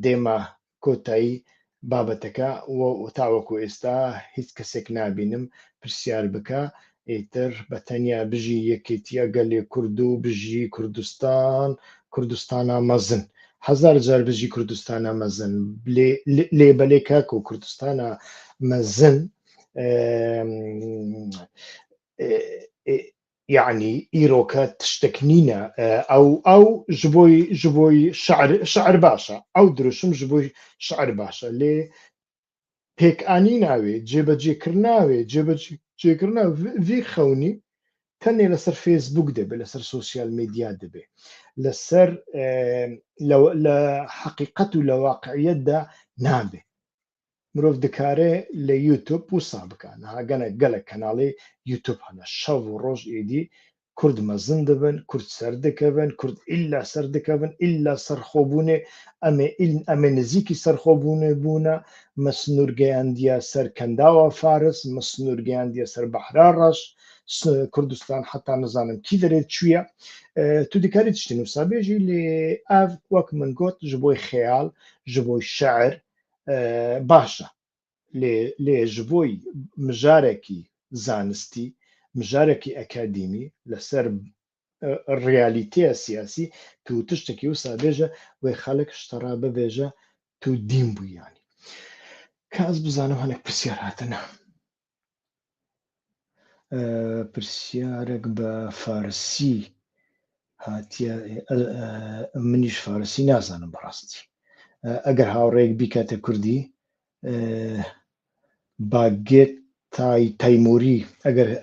دێمە کۆتایی بابەتەکە تاوەکو ئێستا هیچ کەسێک نابینم پرسیار بکە ئیتر بە تەنیا بژی یەکێتیە گەلێ کورد و بژی کوردستانە مەزن 1000 جار بژی کوردستانە مەزن لێبەلێ کاکە و کوردستانە مەزن یعنی ئیرۆکە تشتێک نینە ئەو ji بۆی شعر باشە ئەو دروشم ji بۆی شعر باشە لێ پێکئانی ناوێ جێبەجێکردناوێ جێبەجێکردنا vî خەونی تەنێ لەسەر فێسبوک دەبێت لەسەر سوسیال میدیا دەبێت لەسەر لە حەقیقەت و لە واقعیەتدا نابێت مرۆڤ دکارێ لە یوتوب وسا بکەن هاگەنە گەلک کەناڵی یوتوب هەنە شەو و ڕۆژ ئیدی کورد مەزن دەبن کورد سەر دەکەبن کورد ئیلا سەر دەکەبن ئیلا سەرخۆبوونێ ئەمێ نزیکی سەرخۆبوونێ بوونە مەسنوورگەیاندیە سەر کەنداوە فارس مەسنوورگەیاندیە سەر بەحرا ڕەش کوردستان حتا نزانم کی دەرێت چویە تو دکاری تشتی نووسا بێژی لێ ئاv وەک من گوت ji بۆی خەیاڵ ji بۆی شەعر باشە لێ ji بۆی مژارێکی زانستی مژارێکی ئەکادیمی لەسەر ڕیالیتەیە سیاسی تو تشتێکی وسا بێژە وی خەڵک شتەڕا ببێژە تو دین بوویانی کاس بزانم هەنێک پرسیار هاتنە پرسیارێک بە فارسی هاتیە منیش فارسی نازانم بەڕاستی ئەگەر هاوڕێک بیکاتە کوردی باگێت تایموری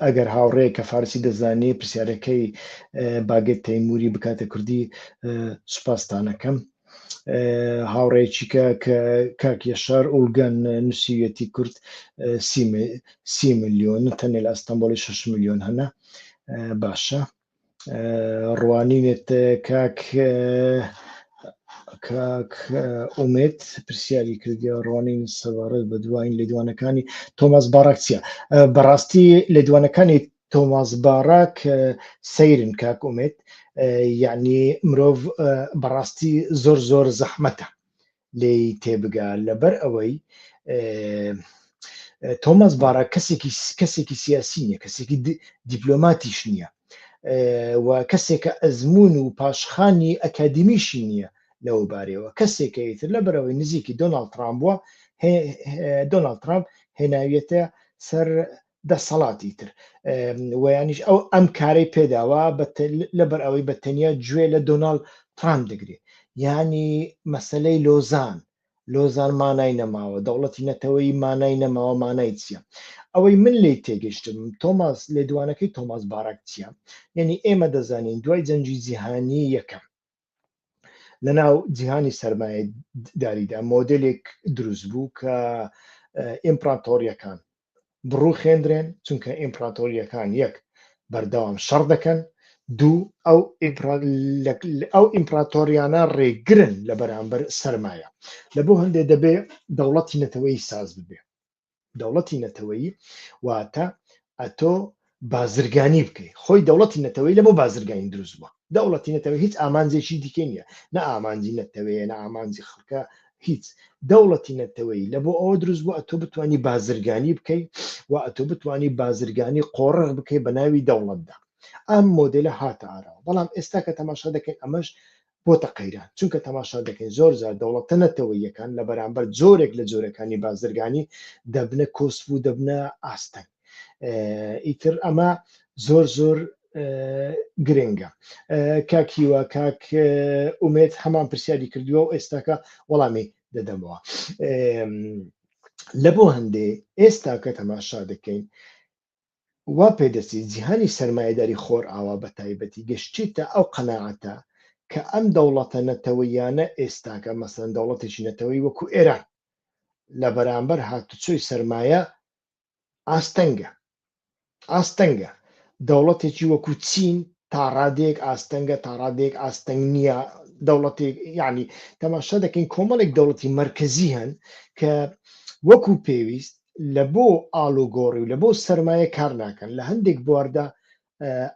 ئەگەر هاوڕێک کە فارسی دەزانێ پرسیارەکەی باگێت تایموری بکاتە کوردی سوپاسدانەکەم هاوڕێکی کە کاکیە شار ئولگان نووسیویەتی کورد 30 ملیۆن تەنێ لە ئەستەمبۆڵی 6 ملیۆن هەنا باشە ڕوانینێت کاک ئومێت پرسیاری کردی ڕوانین سەبارەت بە دوایین لێدوانەکانی تۆماس باراک چییە بەڕاستی لێدوانەکانی تۆماس باراک سەیرن کاک ئومێت یعنی مرۆڤ بەڕاستی زۆر زەحمەتە لێی تێبگا لەبەر ئەوەی تۆماس باراک کەسێکی سیاسی نییە کەسێکی دیپلۆماتیش نییە و کەسێکە ئەزمون و پاشخانی ئەکادمیشی نییە لەو بارەوە کەسێکە ئیتر لەبەرەوەی نزیکی دۆناڵد ترامپ بووە دۆناڵد ترامپ هێناویەتە سەر دەسەڵاتی تر ویانیش ئەو ئەم کارەی پێداوە لەبەر ئەوەی بەتەنیا گوێ لە دۆناڵد ترامپ دەگرێت یعنی مەسەلەی لۆزان مانای نەماوە دەوڵەتی نەتەوەی مانای نەماوە مانای چییە ئەوەی من لی تێگەشتم تۆماس لێدوانەکەی تۆماس باراک چییە یعنی ئێمە دەزانین دوای جەنگی جیهانی یەکەم لەناو جیهانی سەرمایە داریدا مۆدلێک دروست بوو کە ئیمپراتۆریەکان بڕوو خێندرێن چونکە ئیمپراتۆریەکان یەک بەردەوام شەڕ دەکەن دوو ئەو ئیمپراتۆریانە ڕێگرن لە بەرامبەر سەرمایە لە بۆ هەندێک دەبێ دەوڵەتی نەتەوەی ساز ببێ دەوڵەتی نەتەوەی واتە ئەتۆ بازرگانی بکەیت خۆی دەوڵەتی نەتەوەی لە بۆ بازرگانی دروست بووە دەوڵەتی نەتەوەی هیچ ئامانجێکی دیکە نییە نە ئامانجی نەتەوەیە نە ئامانجی خەڵکە هیچ دەوڵەتی نەتەوەی لە بۆ ئەوە دروست بوو ئەتۆ بتوانی بازرگانی بکەیت و ئەتۆ بتوانی بازرگانی قۆڕغ بکەیت بە ناوی دەوڵەتدا ئەم مۆدلە هاتە ئاراوە بەڵام ئێستا کە تەماشا دەکەین ئەمەش بۆتە قەیران چونکە تەماشا دەکەین زۆر زار دەوڵەتە نەتەوەیەکان لە بەرامبەر جۆرێک لە جۆرەکانی بازرگانی دەبنە کۆسپ و دەبنە ئاستەنگ ئیتر ئەمە زۆر گرنگە کاکیوە کاک ئومێت هەمان پرسیاری کردووە و ئێستاکە وەڵامی دەدەمەوە لە بۆ هەندێ ئێستا کە تەماشا دەکەین وا پێدەچێت جیهانی سەرمایەداری خۆر ئاوا بە تایبەتی گەشتێتە ئەو قەناعەتە کە ئەم دەوڵەتە نەتەوەیانە ئێستاکە مەسەن دەوڵەتێکی نەتەوەی وەکو ئێران لە بەرامبەر هاتوچۆی سەرمایە ئاستەنگە دەوڵەتێکی وەکو چین تا ڕادێک ئاستەنگ نییە دەوڵەتێک یعنی تەماشا دەکەین کۆمەڵێک دەوڵەتی مەرکەزی هەن کە وەکو پێویست لە بۆ ئالوگۆڕی و لە بۆ سەرمایە کار ناکەن لە هەندێک بواردا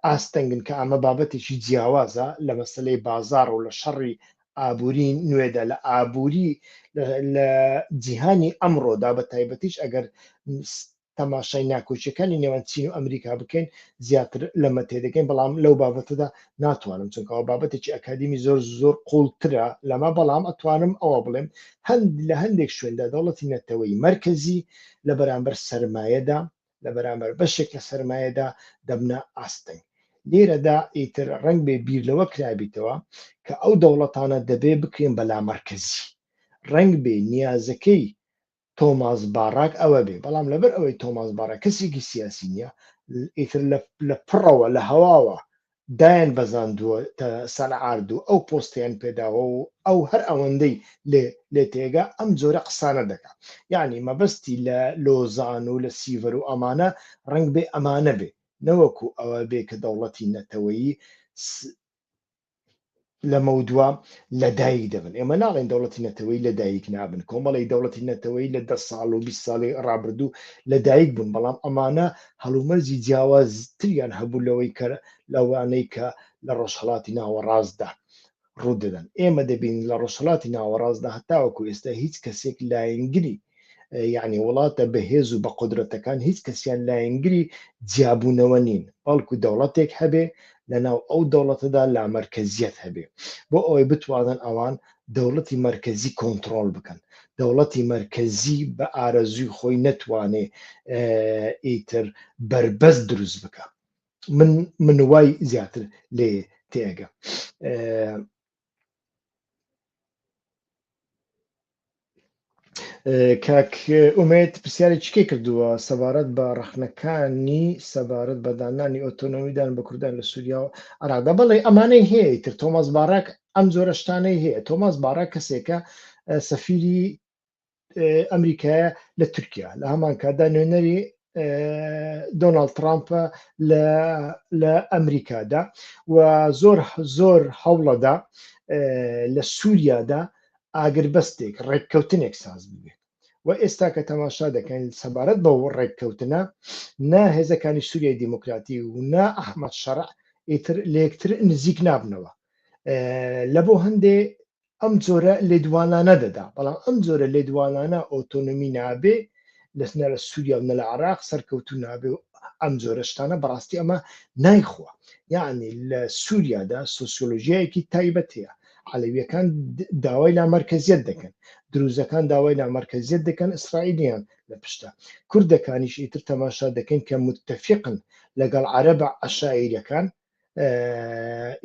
ئاستەنگن کە ئەمە بابەتێکی جیاوازە لە مەسلەی بازار و لە شەڕی ئابووری نوێدا لە ئابووری لە جیهانی ئەمڕۆدا بە تایبەتیش ئەگەر تەماشای ناکۆچیەکانی نێوان چین و ئەمریکا بکەین زیاتر لەمە تێدەگەین بەڵام لەو بابەتەدا ناتوانم چونکەەوە بابەتێکی ئەکادمی زۆر قوڵترە لەمە بەڵام ئەتوانم ئەوە بڵێم لە هەندێک شوێندا دەوڵەتی نەتەوەی مەرکەزی لە بەرامبەر سەرمایەدا لە بەرامبەر بەشێک لە سەرمایەدا دەبنە ئاستەنگ لێرەدا ئیتر ڕنگ بێ بیر لەوە کرابیتەوە کە ئەو دەوڵەتانە دەبێ بکرێن بەلا مەرکەزی ڕنگ بێ نیازەکەی تۆماس باراک ئەوە بێ بەڵام لەبەر ئەوەی تۆماس باراک کەسێکی سیاسی نییە ئیتر لە پڕەوە لە هەواوە دایان بەزاندووە سەنعارد و ئەو پۆستیان پێداوە و ئەو هەر ئەوەندەی لێ تێگا ئەم جۆرە قسانە دەکات یعنی مەبەستی لە لۆزان و لە سیڤەر و ئەمانە ڕنگ بێ ئەمانە بێ نەوەکو ئەوە بێ کە دەوڵەتی نەتەوەیی لە مەودووە لەدایک دەبن ئێمە ناڵێن دەوڵەتی نەتەوەی لەدایک نابن کۆمەڵی دەوڵەتی نەتەوەی لە 10 ساڵ و 20 ساڵی ڕابردوو لەدایک بوون بەڵام ئەمانە هەڵومەرجی جیاوازتریان هەبوو لەوانەی کە لە ڕۆژهەڵاتی ناوەڕاستدا ڕوو دەدەن ئێمە دەبین لە ڕۆژهەڵاتی ناوەڕاستدا هەتاوەکو ئێستا هیچ کەسێک لایەنگری یعنی وڵاتە بەهێز و بە قودرەتەکان هیچ کەسیان لایەنگری جیابوونەوە نین بەڵکو دەوڵەتێک هەبێ لەناو ئەو دەوڵەتەدا لامەرکەزیەت هەبێ بۆ ئەوەی بتوانن ئەوان دەوڵەتی مەرکەزی کۆنتڕۆڵ بکەن دەوڵەتی مەرکەزی بە ئارەزوی خۆی نەتوانێ ئیتر بربەست دروست بکە من وای زیاتر لێ تێگە کاک ئومێد پرسیاری چکێ کردووە سەبارەت بە ڕەخنەکانی سەبارەت بە دانانی ئۆتۆنۆمیدان بە کوردان لە سووریا و عراقدا بەڵێ ئەمانەی هەیە تر تۆماس باڕاک ئەم جۆرە شتانەی هەیە تۆماس باڕاک کەسێکە سەفیری ئەمریکایە لە تورکیا لە هەمان کاتدا نوێنەری دۆناڵد ترامپە لە ئەمریکادا و زۆر هەوڵەدا لە سووریادا ئاگربەستێک ڕێککەوتنێک ساز ببێت و ئێستا کە تەماشا دەکەن سەبارەت بە ڕێککەوتنە نا هێزەکانی سووریای دیموکراتی و نا ئەحمەد شەرع ئیتر لە یەکتر نزیک نابنەوە لە بۆ هەندێ ئەم جۆرە لێدوانانە دەدا بەڵام ئەم جۆرە لێدوانانە ئۆتۆنۆمی نابێ لەسنە لە سووریا و نە لە عراق سەرکەوتو نابێ و ئەم جۆرە شتانە بەڕاستی ئەمە نایخوا یعنی لە سووریادا سۆسیۆلۆژیایەکی تایبەت هەیە عەلەویەکان داوای نامەرکەزیەت دەکەن دروزەکان داوای نامەرکەزیەت دەکەن ئیسرائیلیان لە پشتە کوردەکانیش ئیتر تەماشا دەکەن کە متتەفیقن لەگەڵ عەرەبە عەشایریەکان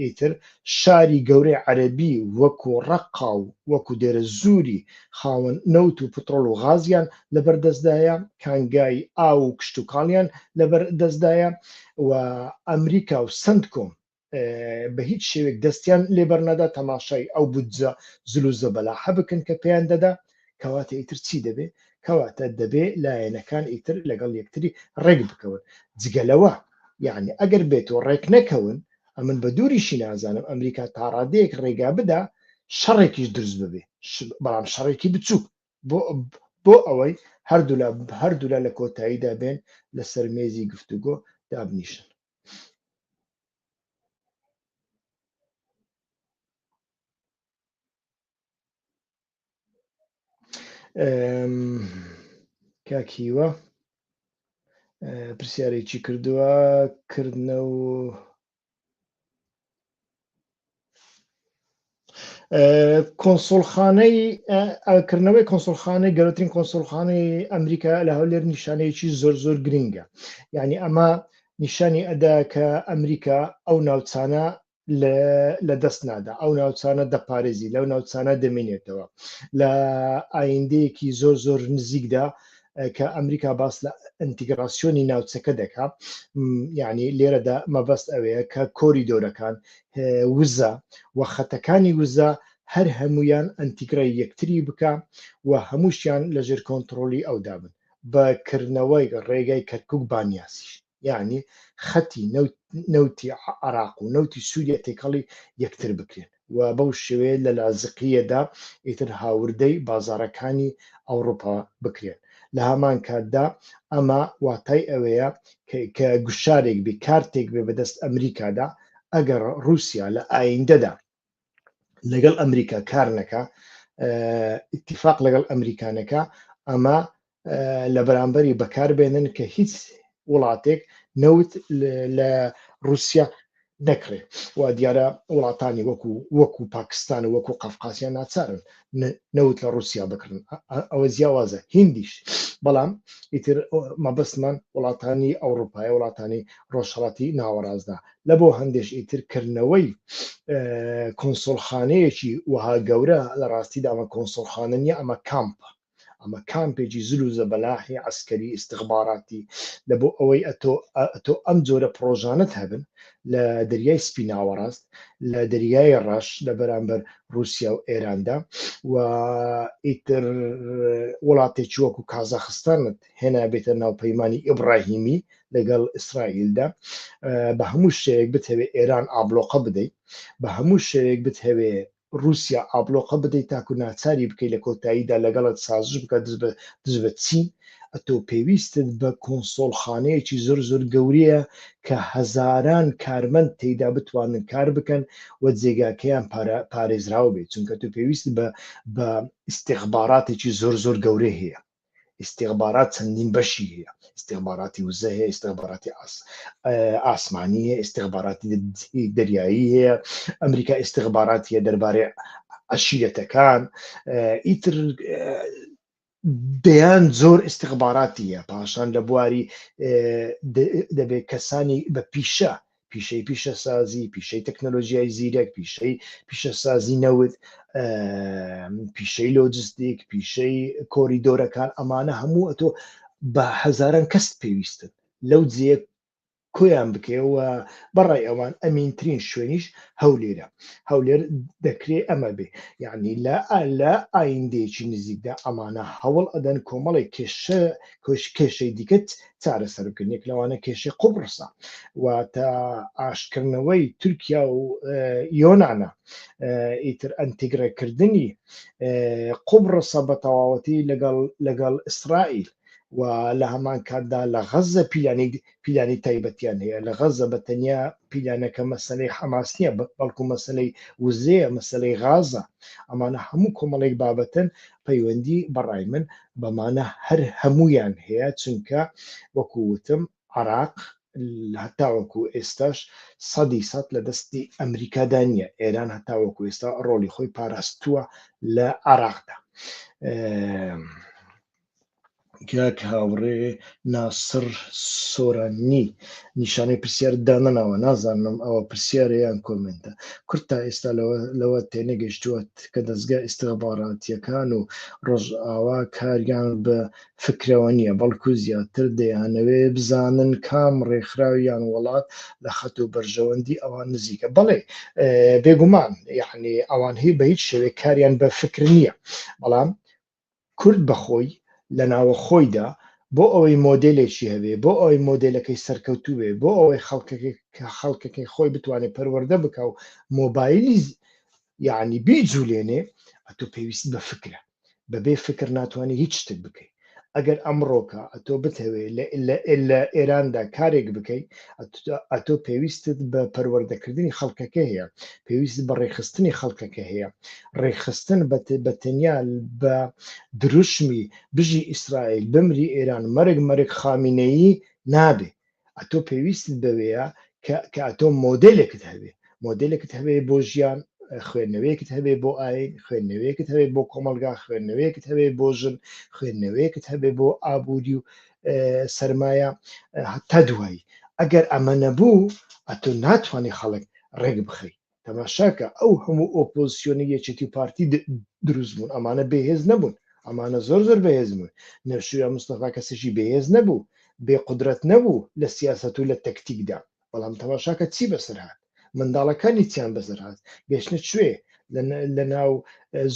ئیتر شاری گەورەی عەرەبی وەکو ڕەقا و وەکو دێرە زووری خاوەن نەوت و پترۆڵ و غازیان لەبەردەستدایە کانگای ئاو و کشت و کاڵیان لەبەردەستدایە و ئەمریکا و سندکۆم بە هیچ شێوێک دەستیان لێبەرنەدا تەماشای ئەو بودجە زلوزە بەلاحە بکەن کە پێیان دەدا کەواتە ئیتر چی دەبێ کەواتە دەبێ لایەنەکان ئیتر لەگەڵ یەکتری ڕێک بکەون جگەلەوە یعنی ئەگەر بێتەوە ڕێک نەکەون ئەمن بە دووریشی نازانم ئەمریکا تا ڕادەیەک ڕێگا بدا شەڕێکیش دروست ببێ بەڵام شەڕێکی بچووک بۆ ئەوەی هەردوولا لە کۆتاییدا بێن لەسەر مێزی گفتوگۆ دابنیشن کاکیوە پرسیارێکی کردووە کردنە و کۆنسۆڵخانەی کۆنسۆڵخانەی گەورەترین کۆنسۆڵخانەی ئەمریکا لە هەولێر نیشانەیەکی زۆر گرنگە یعنی ئەمە نیشانی ئەدا کە ئەمریکا ئەو ناوچانە لە دەست نادا ئەو ناوچانە دەپارێزی لەو ناوچانە دەمێنێتەوە لە ئایندەیەکی زۆر نزیکدا کە ئەمریکا باس لە ئینتیگراسیۆنی ناوچەکە دەکات یعنی لێرەدا مەبەست ئەوەیە کە کۆریدۆرەکان وزە و خەتەکانی وزە هەر هەمویان ئەنتیگرای یەکتری بکە و هەمووشیان لەژێر کۆنتترۆلی ئەودا بن بەکردنەوەی ڕێگای کەرکک بانیاسیش یعنی خەتی نەوتی عراق و نەوتی سووریا تێکەڵی یەکتر بکرێن و بەو شێوەیە لە لازقیەدا ئیتر هاوردەی بازارەکانی ئەوروپا بکرێن لە هەمان کاتدا ئەمە واتای ئەوەیە کە گوشارێک بێ کارتێک بێ بەدەست ئەمریکادا ئەگەر رووسیا لە ئایندەدا لەگەڵ ئەمریکا کار نەکا ئیتیفاق لەگەڵ ئەمریکانەکە ئەمە لە بەرامبەری بەکاربێنن کە هیچ وڵاتێک نەوت لە رووسیا نەکرێ و دیارە وڵاتانی وەکو پاکستان و وەکو قەفقاسیان ناچارن نەوت لە رووسیا بکردن ئەوە جیاوازە هیندیش بەڵام ئیتر مەبەستمان وڵاتانی ئەوروپای وڵاتانی ڕۆژهەڵاتی ناوەڕاستدا لە بۆ هەندێش ئیترکردنەوەی کۆنسۆڵخانەیەکی وها گەورە لە ڕاستیدا ئەمە کۆنسۆڵخانە نیە ئەمە کامپە ئەمە کامپێکی زلوزە بەلاحی عسکەری ئیستخباراتی لە بۆ ئەوەی ئەتۆ ئەم جۆرە پرۆژانت هەبن لە دەریای سپی ناوەڕاست لە دەریای ڕەش لە بەرامبەر رووسیا و ئێراندا و ئیتر وڵاتێکی وەکو کازاخستانت هێنا بێتە ناوپەیمانی ئیبراهیمی لەگەڵ ئیسرائیلدا بە هەموو شتێک بتهەوێ ئێران ئابلۆقە بدەیت بە هەموو شتێک بتهەوێ رووسیا ئابلۆقە بدەیت تاکو ناچاری بکەیت لە کۆتاییدا لەگەڵت سازش بکە دز بە چین ئەتۆ پێویستت بە کۆنسۆڵخانەیەکی زۆر گەورەیە کە هەزاران کارمەند تێیدا بتوانن کار بکەن و جێگاکەیان پارێزراوە بێت چونکە تۆ پێویست بە ئیستیخباراتێکی زۆر گەورە هەیە استخبارات چەندین بەشی هەیە استخباراتی وزە هەیە استخباراتی ئاسمانی هەیە استخباراتی دەریایی هەیە ئەمریکا استخباراتی هەیە دەربارەی عەشیرەتەکان ئیتر دەیان زۆر استخباراتیە پاشان لە بواری دەبێت کەسانی بە پیشە پیشەی پیشەسازی پیشەی تەکنۆلۆژیای زیرەک پیشەی پیشەسازی نەوت پیشەی لۆجستیک پیشەی کۆریدۆرەکان ئەمانە هەموو ئەتۆ بە هەزاران کەس پێویستن لەو جێ کۆیان بکەوە بەڕای ئەوان ئەمینترین شوێنیش هەولێرە هەولێر دەکرێت ئەمە بێ یعنی لە ئایندێکی نزیکدا ئەمانە هەوڵ ئەدەن کۆمەڵی کێشەی دیکەت چارەسەر بکەن یەک لەوانە کێشەی قوبڕسە و تا ئاشکردنەوەی تورکیا و یۆنانە ئیتر ئەنتیگرەکردنی قوبڕسە بە تەواوەتی لەگەڵ ئیسرائیل و لە هەمان کاتدا لە غەزە پیلانی تایبەتیان هەیە لە غەزە بە تەنیا پیلانەکە مەسەلەی حەماس نییە بەڵکو مەسەلەی وزەیە مەسەلەی غازە ئەمانە هەموو کۆمەڵێک بابەتن پەیوەندی بەڕای من بەمانە هەر هەمویان هەیە چونکە وەکووتم عراق هەتاوەکو ئێستاش 100% لە دەستی ئەمریکادا نیە ئێران هەتاوەکو ئێستا ڕۆڵی خۆی پاراستووە لە عراقدا کاک هاوڕێ ناسر سۆرانی نیشانەی پرسیار دانەناوە نازانم ئەوە پرسیارەیان کۆمنتە کورت تا ئێستا لەوە تێنەگەشتووە کە دەستگا ئیستخباراتیەکان و ڕۆژئاوا کاریان بە فکرەوە نییە بەڵکو زیاتر دەیانەوێ بزانن کام ڕێکخراویان وڵات لە خەت و بەرژەوەندی ئەوان نزیکە بەڵێ بێگومان یعنی ئەوان هی بە هیچ شێوێ کاریان بە فکر نییە بەڵام کورد بەخۆی لە ناوە خۆیدا بۆ ئەوەی مۆدلێکی هەبێ بۆ ئەوەی مۆدلەکەی سەرکەوتوو بێ بۆ ئەوەی خەڵکەکەی خۆی بتوانێت پەروەردە بکە و مۆبایلی یعنی بیجوولێنێ ئەتۆ پێویست بە فکرە بەبێ فکر ناتوانێت هیچ شتێک بکەیت ئەگەر ئەمڕۆکە ئەتۆ بتەوێ لە ئێراندا کارێک بکەیت ئەتۆ پێویستت بە پەروەردەکردنی خەڵکەکە هەیە پێویست بە ڕێخستنی خەڵکەکە هەیە ڕێخستن بە تەنیا بە دروشمی بژی ئیسرائیل بمری ئێران مەرگ خامینەیی نابێ ئەتۆ پێویستت بەوەیە کە ئەتۆ مۆدلێکت هەبێ بۆ ژیان خوێندنەوەیەکت هەبێ بۆ ئاین خوێندنەوەیەکت هەبێ بۆ کۆمەلگا خوێندنەوەیەکت هەبێ بۆ ژن خوێندنەوەیەکت هەبێ بۆ ئابووری و سەرمایە تا دوایی ئەگەر ئەمە نەبوو ئەتۆ ناتوانێت خەڵک ڕێک بخەیت تەماشاکە ئەو هەموو ئۆپۆزیسیۆنی یەکێتی پارتی دروست بوون ئەمانە بێهێز نەبوون ئەمانە زۆر بەهێز بوون نەوشیرە مستەفا کەسێکی بەهێز نەبوو بێ قودرەت نەبوو لە سیاسەت و لە تەکتیکدا بەڵام تەماشاکە چی بەسەر هات منداڵەکانی چیان بەسەر هات گەشتە کوێ لە ناو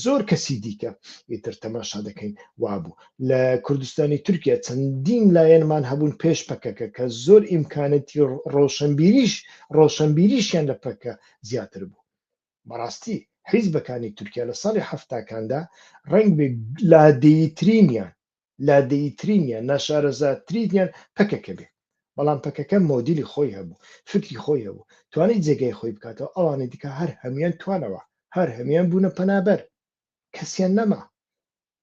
زۆر کەسی دیکە ئیتر تەماشا دەکەین وابوو لە کوردستانی تورکیا چەندین لایەنمان هەبوون پێش پەکەکە کە زۆر ئیمکانەتی ڕۆشنبیریشیان لە پەکە زیاتر بوو بەڕاستی حیزبەکانی تورکیا لە ساڵی هەفتاکاندا ڕنگ بێ لادەیترینیان ناشارەزاترینیان پەکەکە بێ بەڵام پەکەکە مۆدیلی خۆی هەبوو فکری خۆی هەبوو توانێت جێگەی خۆی بکاتەوە ئەوانەی دیکە هەر هەمیان توانەوە هەر هەمیان بوونە پەنابەر کەسیان نەما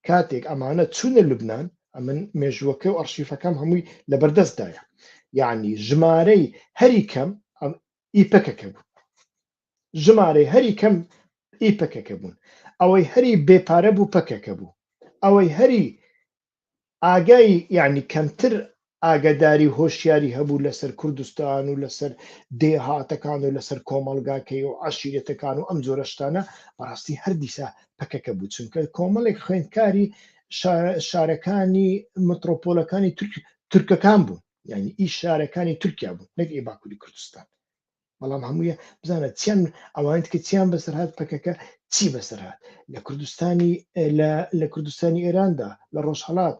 کاتێک ئەمانە چوونە لوبنان ئەمن مێژووەکە و ئەرشیفەکەم هەمووی لەبەردەستدایە یعنی ژمارەی هەری کەم ئیپەکەکە بوو ژمارەی هەری کەم ئیپەکەکە بوون ئەوەی هەری بێپارە بوو پەکەکە بوو ئەوەی هەری ئاگای یعنی کەمتر ئاگداری هۆشیاری هەبوو لەسەر کوردستان و لەسەر دێهاتەکان و لەسەر کۆمەلگاکەی و عەشیرەتەکان و ئەم جۆرە شتانە بەڕاستی هەردیسا پەکەکە بوو چونکە کۆمەڵێک خوێندکاری شارەکانی مترۆپۆلەکانی تورکەکان بوون یعنی ئیش شارەکانی تورکیا بوون نەک باکووری کوردستان بەڵام هەموویە بزانە چیان ئەوانت کە چیان بەسەرهات پەکەکە چی بەسەرهات لە کوردستانی ئێراندا لە ڕۆژهەڵات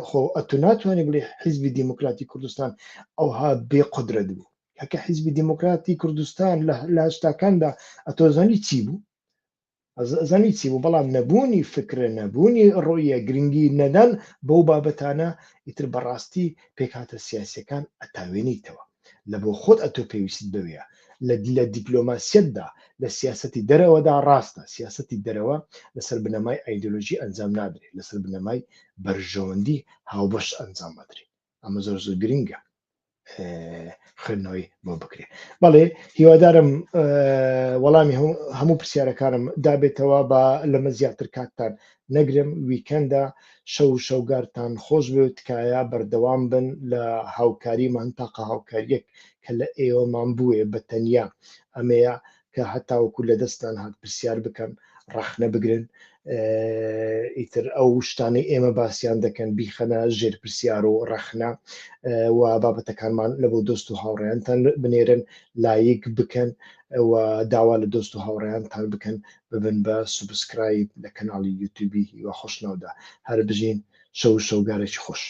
خۆ ئەتو ناتوانێت بڵێ حیزبی دیموکراتی کوردستان ئەوها بێ قودرەت بوو هەکە حیزبی دیموکراتی کوردستان لە هەشتاکاندا ئەتۆزانی چی بوو زانی چی بوو بەڵام نەبوونی فکرە نەبوونی ڕۆیە گرنگی نەدان بەو بابەتانە ئیتر بەڕاستی پێکهاتە سیاسیەکان ئەتاوێنیتەوە لە بۆ خۆت ئەتۆ پێویست بوێە لە دیپلۆماسیەتدا لە سیاسەتی دەرەوەدا ڕاستە سیاسەتی دەرەوە لەسەر بنەمای ئایدۆلۆژی ئەنجام نادرێت لەسەر بنەمای بەرژەوەندی هاوبەش ئەنجام بدرێت ئەمە زۆر گرنگە خوێندنەوەی بۆ بکرێ. بەڵێ هیوادارم وەڵامی هەموو پرسیارەکانم دابێتەوە بە لەمە زیاتر کاتتان نەگرم. ویکەندە شەو شەوگارتان خۆش بێ و تکایە بەردەوام بن لە هاوکاریمان تاقە هاوکاریەک کە لە ئێوەمان بووێ بە تەنیا ئەمەیە کە هەتاوەکو لە دەستان هات پرسیار بکەن ڕەخنە بگرن ئیتر ئەو شتانەی ئێمە باسییان دەکەن بیخەنە ژێر پرسیار و ڕەخنە و بابەتەکانمان لە بۆ دۆست و هاوڕێیانتان بنێرن لایک بکەن و داوا لە دۆست و هاوڕێیانتان بکەن ببن بە سوبسکرایب لە کەناڵی یوتیوبی و خۆشنەوەدا هەر بژین شەو شەوگارێکی خۆش.